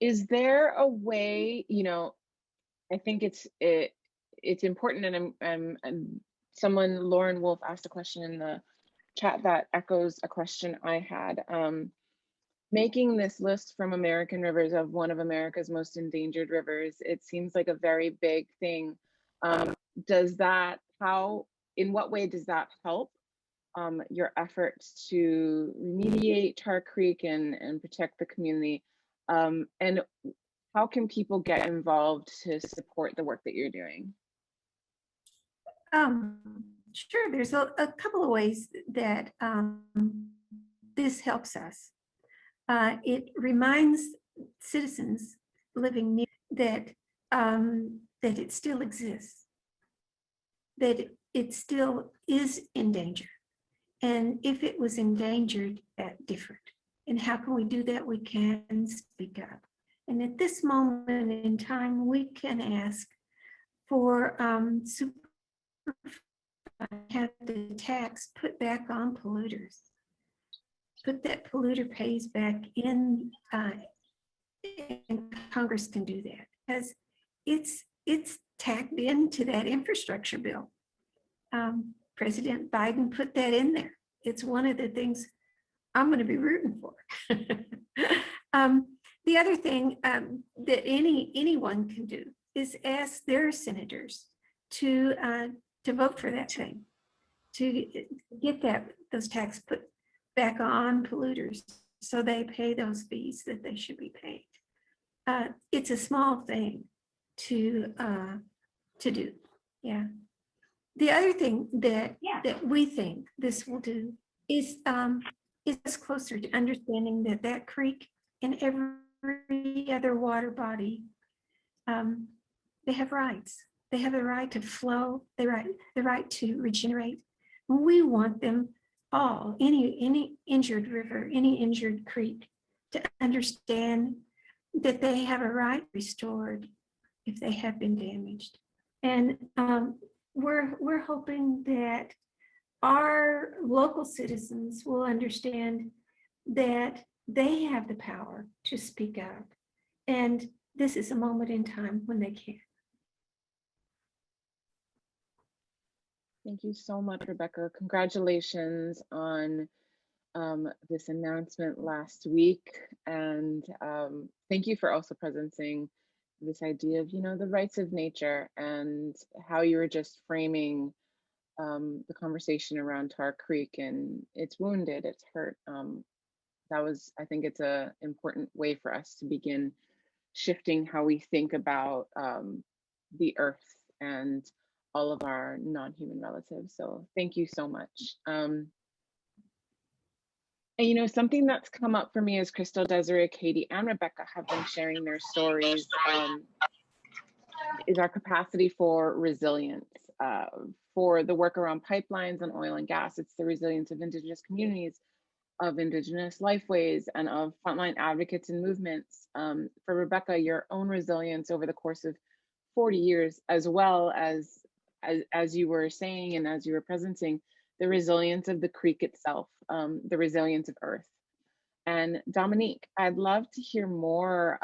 Is there a way, I think it's important, and someone, Lauren Wolf, asked a question in the chat that echoes a question I had. making this list from American Rivers of one of America's most endangered rivers, it seems like a very big thing. Does that, in what way does that help your efforts to remediate Tar Creek and protect the community? And how can people get involved to support the work that you're doing? Sure, there's a couple of ways that this helps us. It reminds citizens living near that that it still exists, that it still is in danger. And if it was endangered, different. And how can we do that? We can speak up. And at this moment in time, we can ask for have the tax put back on polluters. Put that polluter pays back in, and Congress can do that because it's tacked into that infrastructure bill. President Biden put that in there. It's one of the things I'm going to be rooting for. The other thing that anyone can do is ask their senators to vote for that thing, to get those taxes put back on polluters so they pay those fees that they should be paid. It's a small thing to do. Yeah. The other thing that we think this will do is us closer to understanding that creek and every other water body, they have rights. They have the right to flow, the right to regenerate. We want them all, any injured river, any injured creek, to understand that they have a right restored if they have been damaged. And we're hoping that our local citizens will understand that they have the power to speak up. And this is a moment in time when they can. Thank you so much, Rebecca. Congratulations on this announcement last week. And thank you for also presenting this idea of, the rights of nature and how you were just framing the conversation around Tar Creek and it's wounded, it's hurt. I think it's an important way for us to begin shifting how we think about the earth and all of our non-human relatives. So thank you so much. And something that's come up for me as Crystal, Desiree, Katie, and Rebecca have been sharing their stories is our capacity for resilience, for the work around pipelines and oil and gas. It's the resilience of Indigenous communities, of Indigenous lifeways, and of frontline advocates and movements. For Rebecca, your own resilience over the course of 40 years, as well as you were saying and as you were presenting, the resilience of the creek itself, the resilience of Earth. And Dominique, I'd love to hear more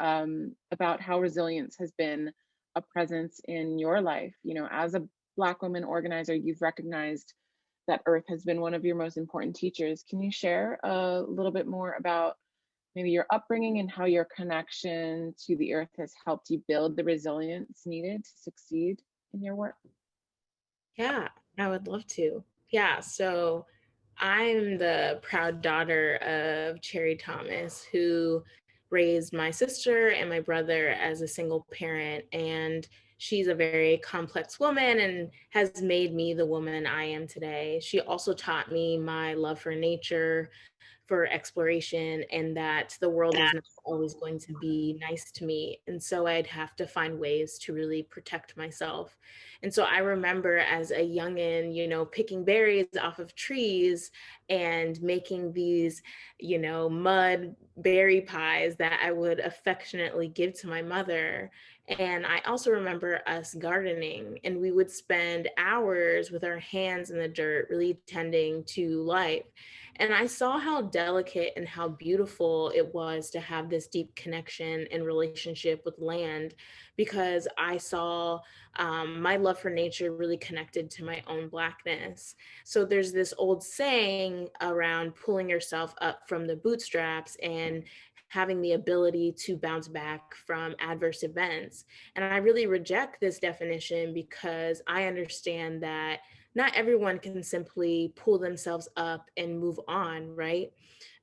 about how resilience has been a presence in your life. As a Black woman organizer, you've recognized that Earth has been one of your most important teachers. Can you share a little bit more about maybe your upbringing and how your connection to the Earth has helped you build the resilience needed to succeed in your work? Yeah, I would love to. Yeah, so I'm the proud daughter of Cherry Thomas, who raised my sister and my brother as a single parent. And she's a very complex woman and has made me the woman I am today. She also taught me my love for nature, for exploration, and that the world is not always going to be nice to me. And so I'd have to find ways to really protect myself. And so I remember as a youngin', picking berries off of trees and making these, mud berry pies that I would affectionately give to my mother. And I also remember us gardening, and we would spend hours with our hands in the dirt, really tending to life. And I saw how delicate and how beautiful it was to have this deep connection and relationship with land, because I saw my love for nature really connected to my own Blackness. So there's this old saying around pulling yourself up from the bootstraps and having the ability to bounce back from adverse events. And I really reject this definition because I understand that not everyone can simply pull themselves up and move on, right?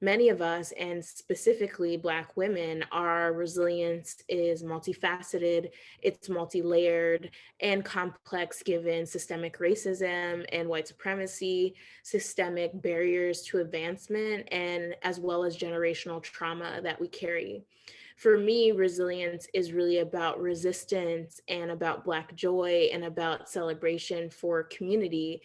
Many of us, and specifically Black women, our resilience is multifaceted, it's multi-layered and complex given systemic racism and white supremacy, systemic barriers to advancement, and as well as generational trauma that we carry. For me, resilience is really about resistance and about Black joy and about celebration for community.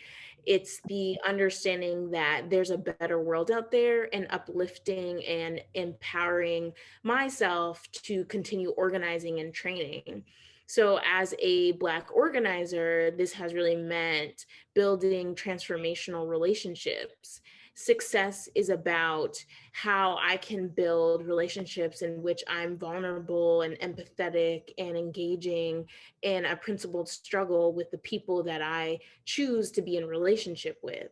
It's the understanding that there's a better world out there and uplifting and empowering myself to continue organizing and training. So as a Black organizer, this has really meant building transformational relationships. Success is about how I can build relationships in which I'm vulnerable and empathetic and engaging in a principled struggle with the people that I choose to be in relationship with.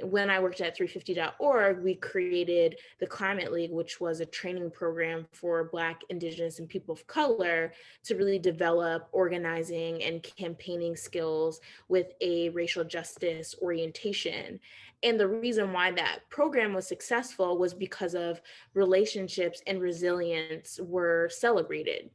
When I worked at 350.org, we created the Climate League, which was a training program for Black, Indigenous, and people of color to really develop organizing and campaigning skills with a racial justice orientation. And the reason why that program was successful was because of relationships and resilience were celebrated.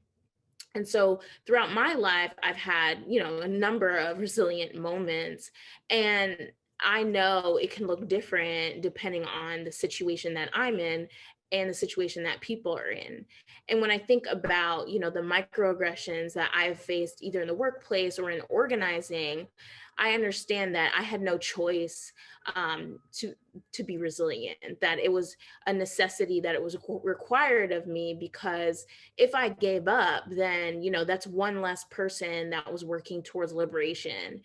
And so throughout my life, I've had, a number of resilient moments. And I know it can look different depending on the situation that I'm in and the situation that people are in. And when I think about, the microaggressions that I've faced either in the workplace or in organizing, I understand that I had no choice to be resilient, that it was a necessity, that it was required of me, because if I gave up, then, that's one less person that was working towards liberation.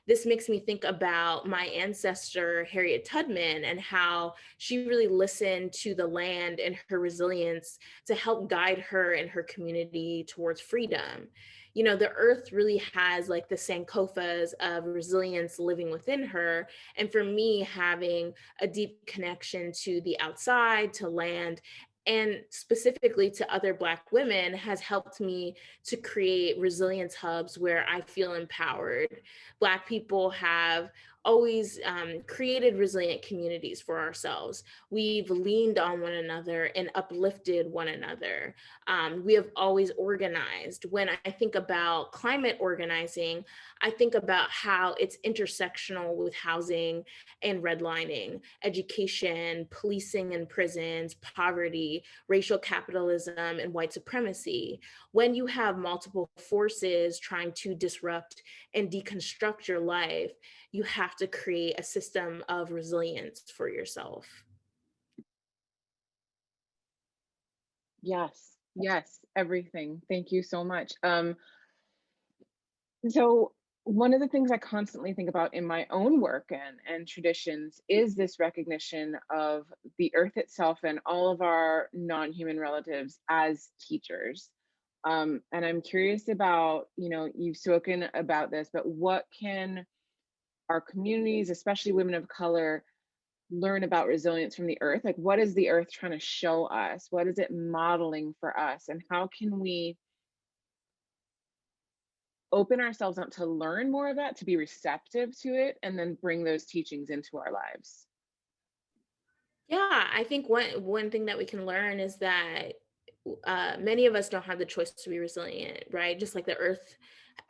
This makes me think about my ancestor, Harriet Tubman, and how she really listened to the land and her resilience to help guide her and her community towards freedom. The earth really has like the Sankofas of resilience living within her. And for me, having a deep connection to the outside, to land, and specifically to other Black women has helped me to create resilience hubs where I feel empowered. Black people have always created resilient communities for ourselves. We've leaned on one another and uplifted one another. We have always organized. When I think about climate organizing, I think about how it's intersectional with housing and redlining, education, policing and prisons, poverty, racial capitalism, and white supremacy. When you have multiple forces trying to disrupt and deconstruct your life, you have to create a system of resilience for yourself. Yes, everything. Thank you so much. So one of the things I constantly think about in my own work and traditions is this recognition of the earth itself and all of our non-human relatives as teachers. And I'm curious about, you've spoken about this, but what can our communities, especially women of color, learn about resilience from the earth? Like, what is the earth trying to show us? What is it modeling for us? And how can we open ourselves up to learn more of that, to be receptive to it, and then bring those teachings into our lives? Yeah, I think one thing that we can learn is that many of us don't have the choice to be resilient, right? Just like the earth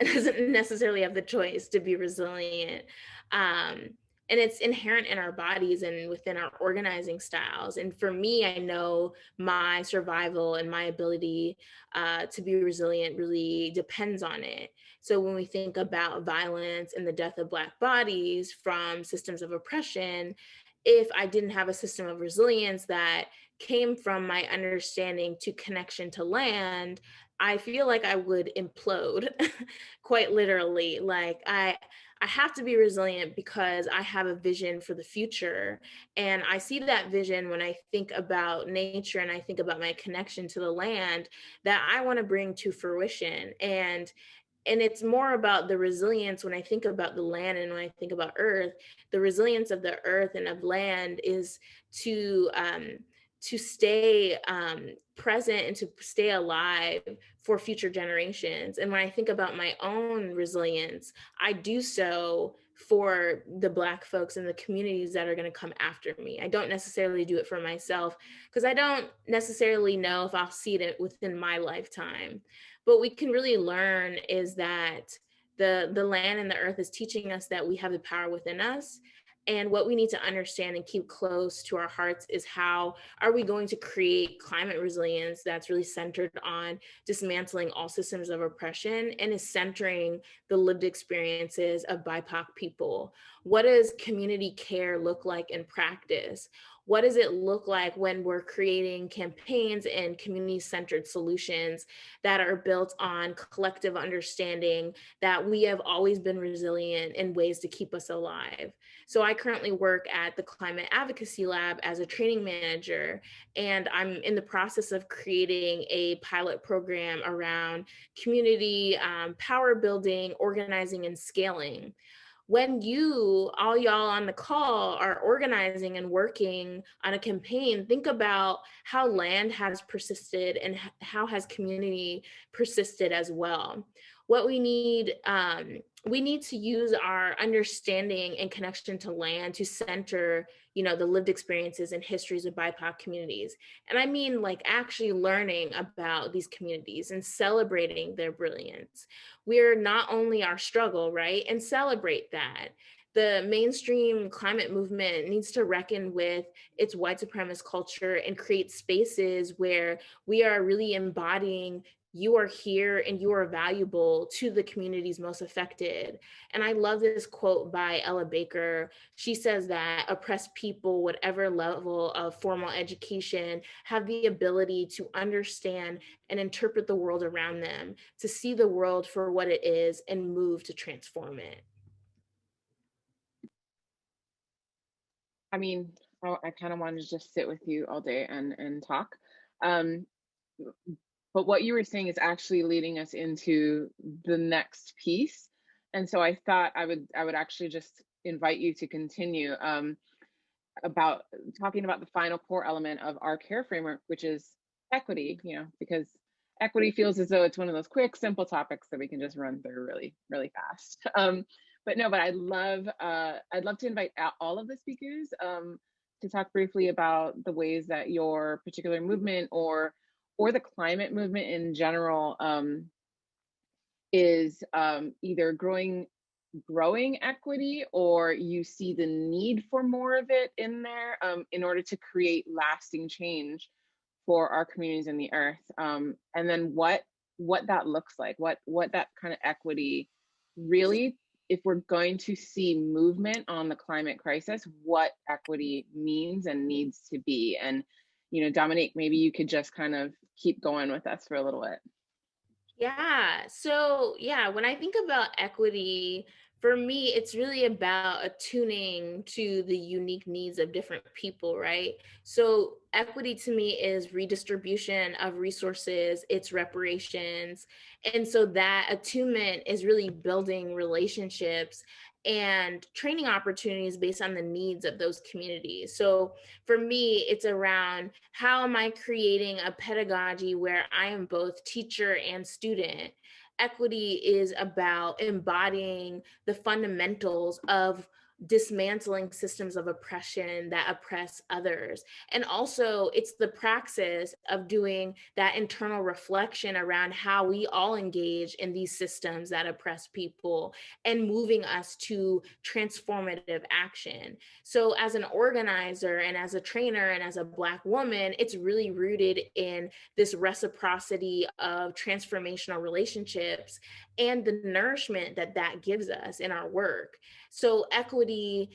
doesn't necessarily have the choice to be resilient. And it's inherent in our bodies and within our organizing styles. And for me, I know my survival and my ability to be resilient really depends on it. So when we think about violence and the death of Black bodies from systems of oppression, if I didn't have a system of resilience that came from my understanding to connection to land, I feel like I would implode quite literally. Like I I have to be resilient because I have a vision for the future. And I see that vision when I think about nature and I think about my connection to the land that I want to bring to fruition. And it's more about the resilience when I think about the land and when I think about earth. The resilience of the earth and of land is to stay present and to stay alive for future generations. And when I think about my own resilience, I do so for the Black folks and the communities that are going to come after me. I don't necessarily do it for myself because I don't necessarily know if I'll see it within my lifetime. But we can really learn is that the land and the earth is teaching us that we have the power within us. And what we need to understand and keep close to our hearts is how are we going to create climate resilience that's really centered on dismantling all systems of oppression and is centering the lived experiences of BIPOC people? What does community care look like in practice? What does it look like when we're creating campaigns and community-centered solutions that are built on collective understanding that we have always been resilient in ways to keep us alive? So I currently work at the Climate Advocacy Lab as a training manager, and I'm in the process of creating a pilot program around community power building, organizing, and scaling. When all y'all on the call are organizing and working on a campaign, think about how land has persisted and how has community persisted as well. What we need to use our understanding and connection to land to center, the lived experiences and histories of BIPOC communities. And I mean, like, actually learning about these communities and celebrating their brilliance. We're not only our struggle, right? And celebrate that. The mainstream climate movement needs to reckon with its white supremacist culture and create spaces where we are really embodying you are here and you are valuable to the communities most affected. And I love this quote by Ella Baker. She says that oppressed people, whatever level of formal education, have the ability to understand and interpret the world around them, to see the world for what it is and move to transform it. I mean, I kind of wanted to just sit with you all day and talk. But what you were saying is actually leading us into the next piece. And so I thought I would actually just invite you to continue about talking about the final core element of our care framework, which is equity, because equity feels as though it's one of those quick, simple topics that we can just run through really, really fast. But I'd love to invite all of the speakers to talk briefly about the ways that your particular movement or the climate movement in general is either growing equity, or you see the need for more of it in there in order to create lasting change for our communities in the earth. And then what that looks like, what that kind of equity really, if we're going to see movement on the climate crisis, what equity means and needs to be. And Dominique, maybe you could just kind of keep going with us for a little bit. Yeah. So when I think about equity, for me, it's really about attuning to the unique needs of different people, right? So equity to me is redistribution of resources, it's reparations. And so that attunement is really building relationships and training opportunities based on the needs of those communities. So for me, it's around how am I creating a pedagogy where I am both teacher and student. Equity is about embodying the fundamentals of dismantling systems of oppression that oppress others. And also it's the praxis of doing that internal reflection around how we all engage in these systems that oppress people and moving us to transformative action. So as an organizer and as a trainer and as a Black woman, it's really rooted in this reciprocity of transformational relationships and the nourishment that gives us in our work. So equity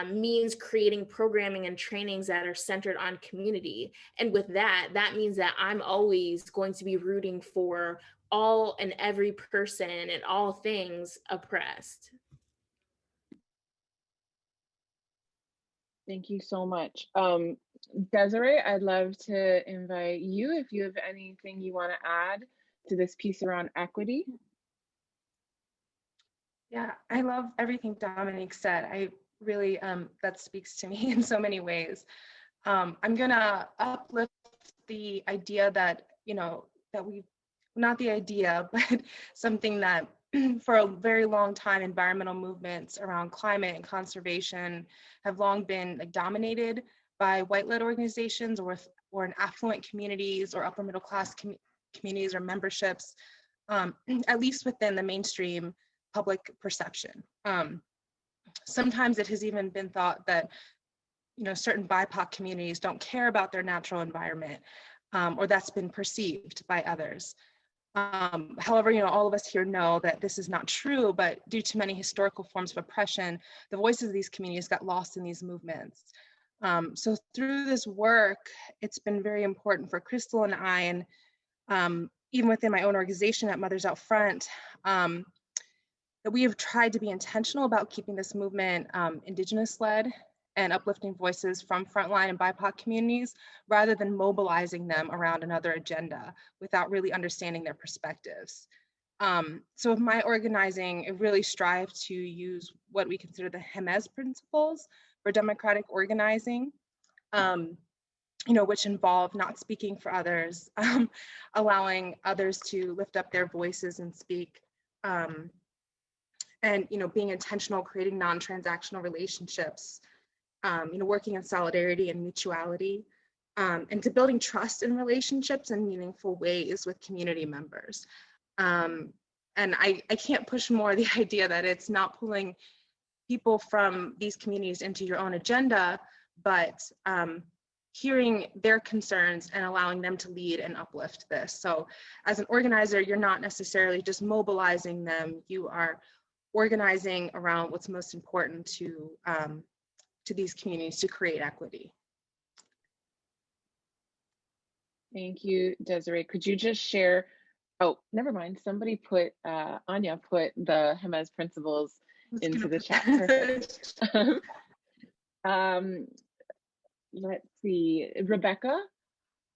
means creating programming and trainings that are centered on community. And with that means that I'm always going to be rooting for all and every person and all things oppressed. Thank you so much. Desiree, I'd love to invite you if you have anything you want to add to this piece around equity. Yeah, I love everything Dominique said. I really, that speaks to me in so many ways. I'm gonna uplift the idea that, that we, not the idea, but something that for a very long time, environmental movements around climate and conservation have long been like dominated by white-led organizations or in affluent communities or upper middle class communities or memberships, at least within the mainstream public perception. Sometimes it has even been thought that certain BIPOC communities don't care about their natural environment, or that's been perceived by others. However, all of us here know that this is not true, but due to many historical forms of oppression, the voices of these communities got lost in these movements. So through this work, it's been very important for Crystal and I, and even within my own organization at Mothers Out Front, that we have tried to be intentional about keeping this movement Indigenous-led and uplifting voices from frontline and BIPOC communities rather than mobilizing them around another agenda without really understanding their perspectives. So with my organizing, it really strive to use what we consider the HEMES principles for democratic organizing, which involve not speaking for others, allowing others to lift up their voices and speak, and being intentional, creating non-transactional relationships, working in solidarity and mutuality, and to building trust in relationships in meaningful ways with community members. And I can't push more the idea that it's not pulling people from these communities into your own agenda, but hearing their concerns and allowing them to lead and uplift this. So as an organizer, you're not necessarily just mobilizing them, you are organizing around what's most important to these communities to create equity. Thank you, Desiree. Could you just share, oh, never mind, somebody put, Anya put the HEMES principles into the chat. Perfect. Let's see, Rebecca?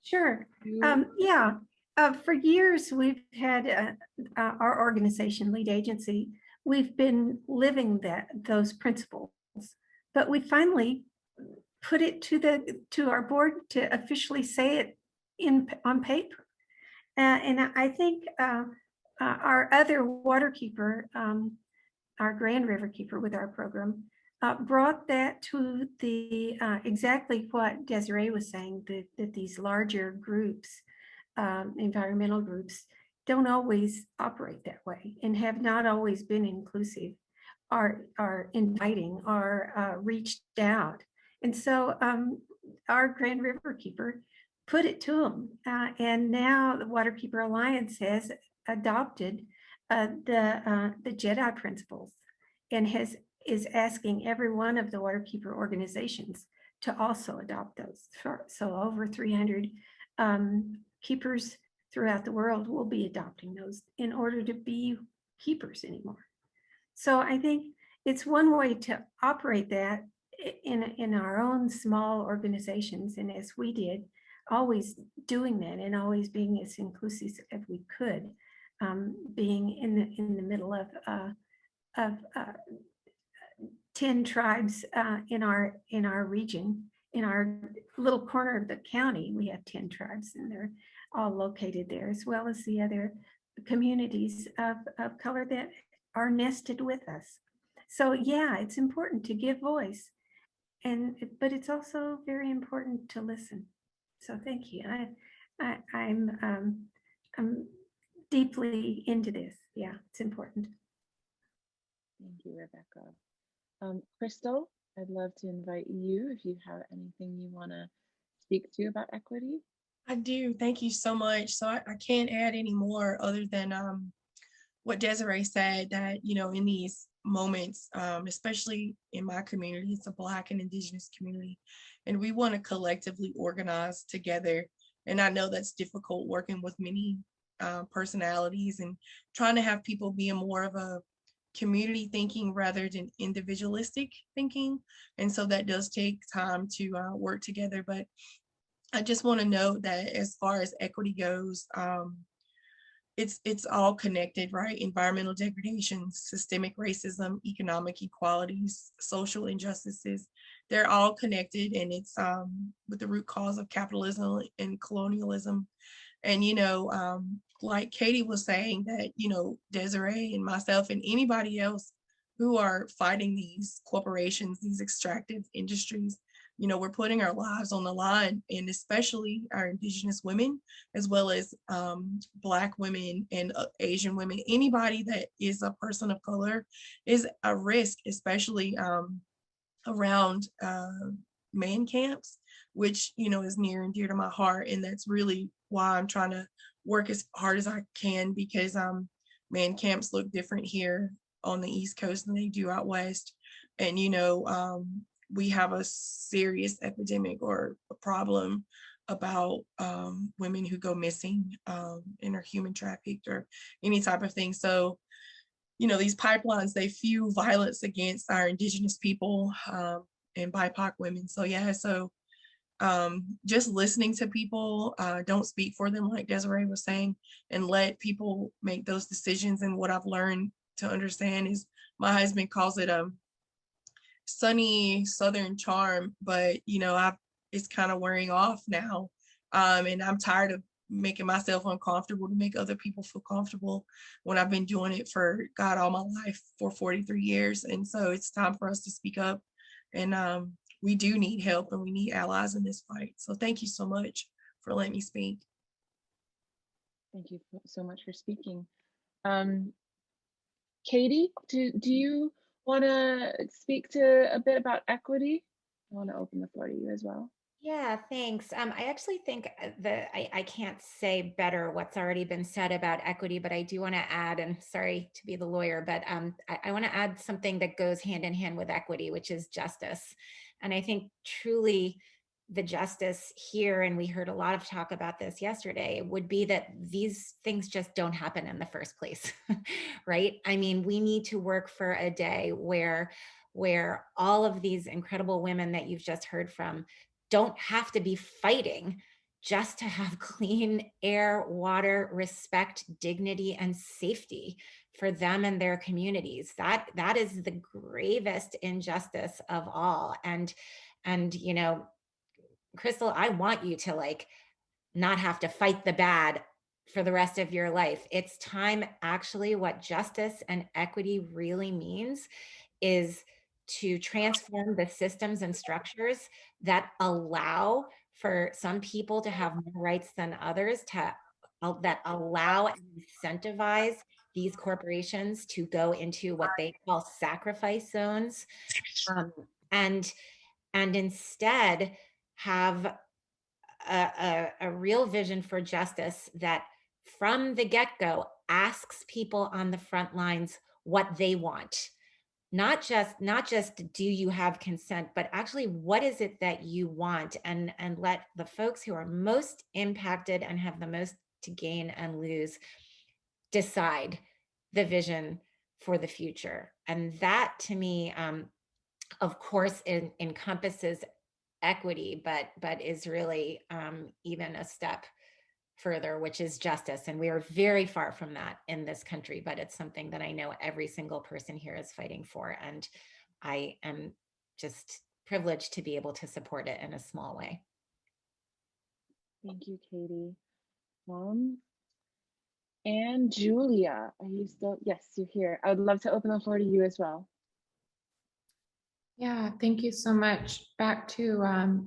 Sure. Yeah. For years, we've had our organization, lead agency, we've been living those principles, but we finally put it to our board to officially say it on paper. And I think our other waterkeeper, our Grand River keeper with our program, brought that to the exactly what Desiree was saying, that these larger groups, environmental groups, don't always operate that way and have not always been inclusive, are inviting, or reached out. And so our Grand River keeper put it to them. And now the Waterkeeper Alliance has adopted the JEDI principles and is asking every one of the Waterkeeper organizations to also adopt those. So over 300 keepers throughout the world will be adopting those in order to be keepers anymore. So I think it's one way to operate that in our own small organizations, and as we did, always doing that and always being as inclusive as we could, being in the middle of 10 tribes in our region. In our little corner of the county, we have 10 tribes, and they're all located there, as well as the other communities of color that are nested with us. So yeah, it's important to give voice, but it's also very important to listen. So thank you. I'm deeply into this. Yeah, it's important. Thank you, Rebecca. Crystal, I'd love to invite you if you have anything you want to speak to about equity. I do. Thank you so much. So I can't add any more other than what Desiree said, that, in these moments, especially in my community, it's a Black and Indigenous community, and we want to collectively organize together. And I know that's difficult, working with many personalities and trying to have people be more of a community thinking rather than individualistic thinking. And so that does take time to work together. But I just want to note that as far as equity goes, it's all connected, right? Environmental degradation, systemic racism, economic inequalities, social injustices, they're all connected, and it's with the root cause of capitalism and colonialism. And, like Katie was saying, that, Desiree and myself and anybody else who are fighting these corporations, these extractive industries, we're putting our lives on the line, and especially our Indigenous women, as well as Black women and Asian women. Anybody that is a person of color is a risk, especially around man camps, which, is near and dear to my heart. And that's really why I'm trying to work as hard as I can, because man camps look different here on the East Coast than they do out West. And, we have a serious epidemic or a problem about women who go missing and are human trafficked or any type of thing. So, these pipelines, they fuel violence against our Indigenous people and BIPOC women. So, yeah, so just listening to people, don't speak for them, like Desiree was saying, and let people make those decisions. And what I've learned to understand is, my husband calls it a sunny Southern charm, but it's kind of wearing off now. And I'm tired of making myself uncomfortable to make other people feel comfortable when I've been doing it for God all my life for 43 years. And so it's time for us to speak up, and we do need help, and we need allies in this fight. So thank you so much for letting me speak. Thank you so much for speaking. Katie, do you want to speak to a bit about equity? I want to open the floor to you as well. Yeah, thanks. I actually think that I can't say better what's already been said about equity, but I do want to add, and sorry to be the lawyer, but I want to add something that goes hand in hand with equity, which is justice. And I think truly the justice here, and we heard a lot of talk about this yesterday, would be that these things just don't happen in the first place, right? I mean, we need to work for a day where all of these incredible women that you've just heard from don't have to be fighting just to have clean air, water, respect, dignity, and safety for them and their communities. That is the gravest injustice of all. And Crystal, I want you to not have to fight the bad for the rest of your life. It's time. Actually, what justice and equity really means is to transform the systems and structures that allow for some people to have more rights than others, that allow and incentivize these corporations to go into what they call sacrifice zones, and instead have a real vision for justice that from the get-go asks people on the front lines what they want. Not just do you have consent, but actually what is it that you want, and let the folks who are most impacted and have the most to gain and lose decide the vision for the future. And that, to me, of course, encompasses equity, but is really even a step further, which is justice. And we are very far from that in this country, but it's something that I know every single person here is fighting for. And I am just privileged to be able to support it in a small way. Thank you, Katie. And Julia, are you still? Yes, you're here. I would love to open the floor to you as well. Yeah, thank you so much. Back to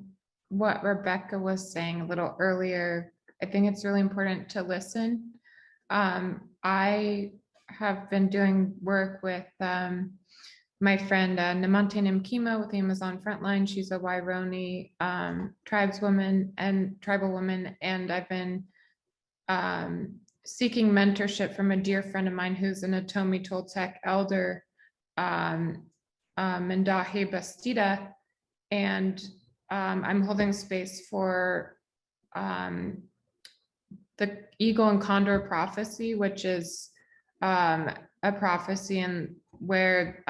what Rebecca was saying a little earlier, I think it's really important to listen. I have been doing work with my friend Namante Nimkima with Amazon Frontline. She's a Waironi tribeswoman and tribal woman, and I've been seeking mentorship from a dear friend of mine who's an Atomi Toltec elder, Mendahe Bastida, and I'm holding space for the Eagle and Condor prophecy, which is a prophecy in where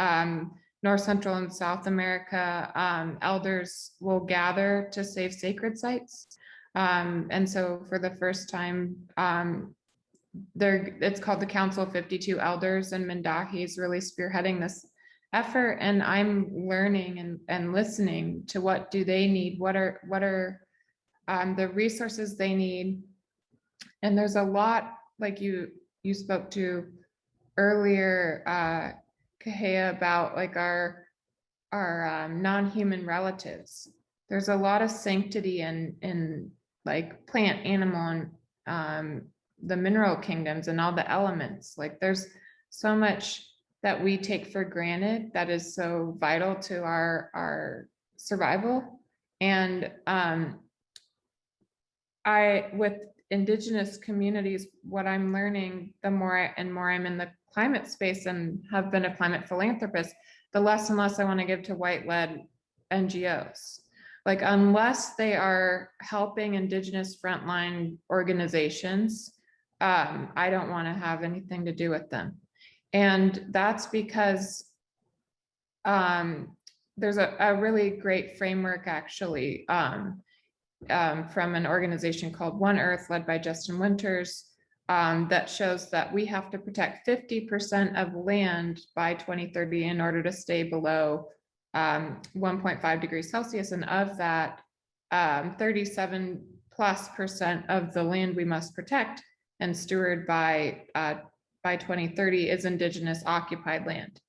North, Central, and South America elders will gather to save sacred sites. And so for the first time, it's called the Council of 52 Elders, and Mendahi is really spearheading this effort. And I'm learning and listening to what do they need, what are the resources they need. And there's a lot, like you spoke to earlier, Kahea, about like our non-human relatives. There's a lot of sanctity in like plant, animal, and the mineral kingdoms and all the elements. Like there's so much that we take for granted that is so vital to our survival. And with Indigenous communities, what I'm learning, the more and more I'm in the climate space and have been a climate philanthropist, the less and less I want to give to white-led NGOs. Like, unless they are helping Indigenous frontline organizations, I don't want to have anything to do with them. And that's because there's a really great framework, actually, from an organization called One Earth, led by Justin Winters, that shows that we have to protect 50% of land by 2030 in order to stay below 1.5 degrees Celsius. And of that, 37+% of the land we must protect and steward by 2030 is Indigenous occupied land.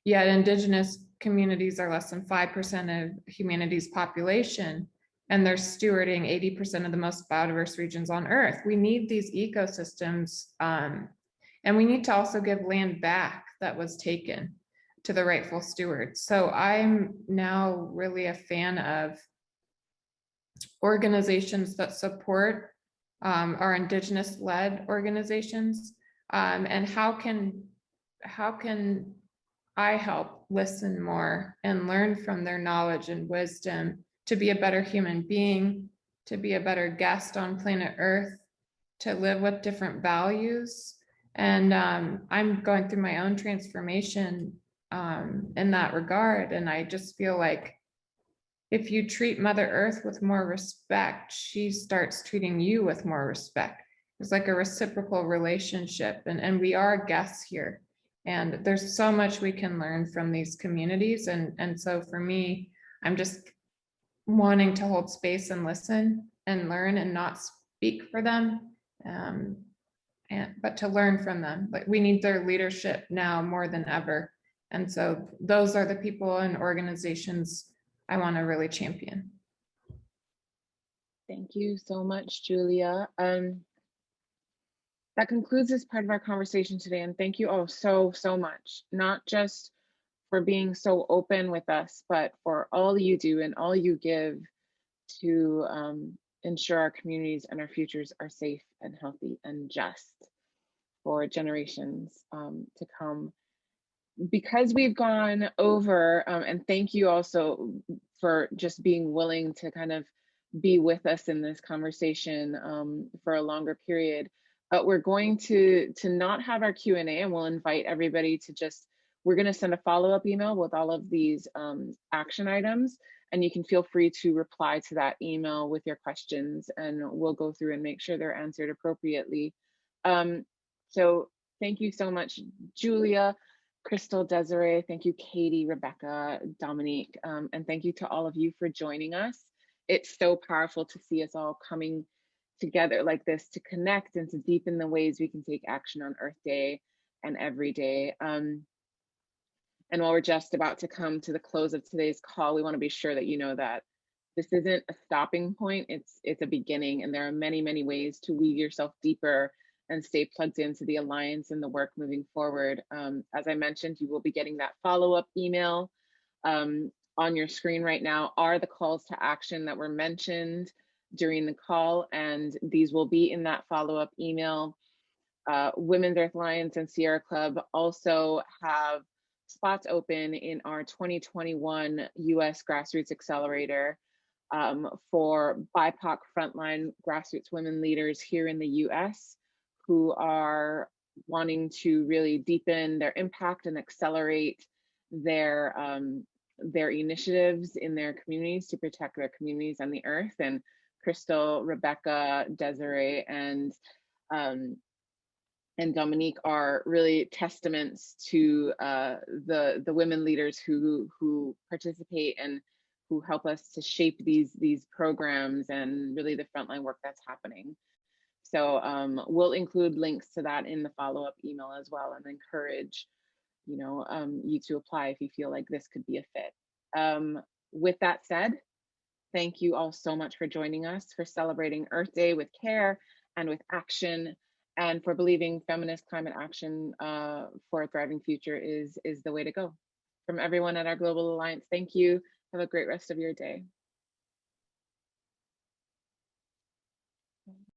Yet Indigenous communities are less than 5% of humanity's population, and they're stewarding 80% of the most biodiverse regions on Earth. We need these ecosystems, and we need to also give land back that was taken to the rightful stewards. So I'm now really a fan of organizations that support our Indigenous-led organizations, and how can I help listen more and learn from their knowledge and wisdom to be a better human being, to be a better guest on planet Earth, to live with different values. And I'm going through my own transformation in that regard. And I just feel like if you treat Mother Earth with more respect, she starts treating you with more respect. It's like a reciprocal relationship, and we are guests here. And there's so much we can learn from these communities. And so for me, I'm just wanting to hold space and listen and learn and not speak for them, but to learn from them. Like, we need their leadership now more than ever. And so those are the people and organizations I want to really champion. Thank you so much, Julia. That concludes this part of our conversation today. And thank you all so much, not just for being so open with us, but for all you do and all you give to ensure our communities and our futures are safe and healthy and just for generations to come. Because we've gone over, and thank you also for just being willing to kind of be with us in this conversation for a longer period. But we're going to not have our Q&A, and we'll invite everybody to we're going to send a follow-up email with all of these action items, and you can feel free to reply to that email with your questions, and we'll go through and make sure they're answered appropriately. So thank you so much, Julia, Crystal, Desiree. Thank you, Katie, Rebecca, Dominique, and thank you to all of you for joining us. It's so powerful to see us all coming together like this to connect and to deepen the ways we can take action on Earth Day and every day. And while we're just about to come to the close of today's call, we want to be sure that you know that this isn't a stopping point, it's a beginning, and there are many ways to weave yourself deeper and stay plugged into the Alliance and the work moving forward. As I mentioned, you will be getting that follow-up email. On your screen right now are the calls to action that were mentioned during the call, and these will be in that follow-up email. Women's Earth Alliance and Sierra Club also have spots open in our 2021 US Grassroots Accelerator for BIPOC frontline grassroots women leaders here in the US who are wanting to really deepen their impact and accelerate their initiatives in their communities to protect their communities and the earth. And Crystal, Rebecca, Desiree, and Dominique are really testaments to the women leaders who participate and who help us to shape these programs and really the frontline work that's happening. So we'll include links to that in the follow-up email as well, and encourage you to apply if you feel like this could be a fit. With that said, thank you all so much for joining us, for celebrating Earth Day with care and with action, and for believing feminist climate action for a thriving future is the way to go. From everyone at our Global Alliance, thank you. Have a great rest of your day.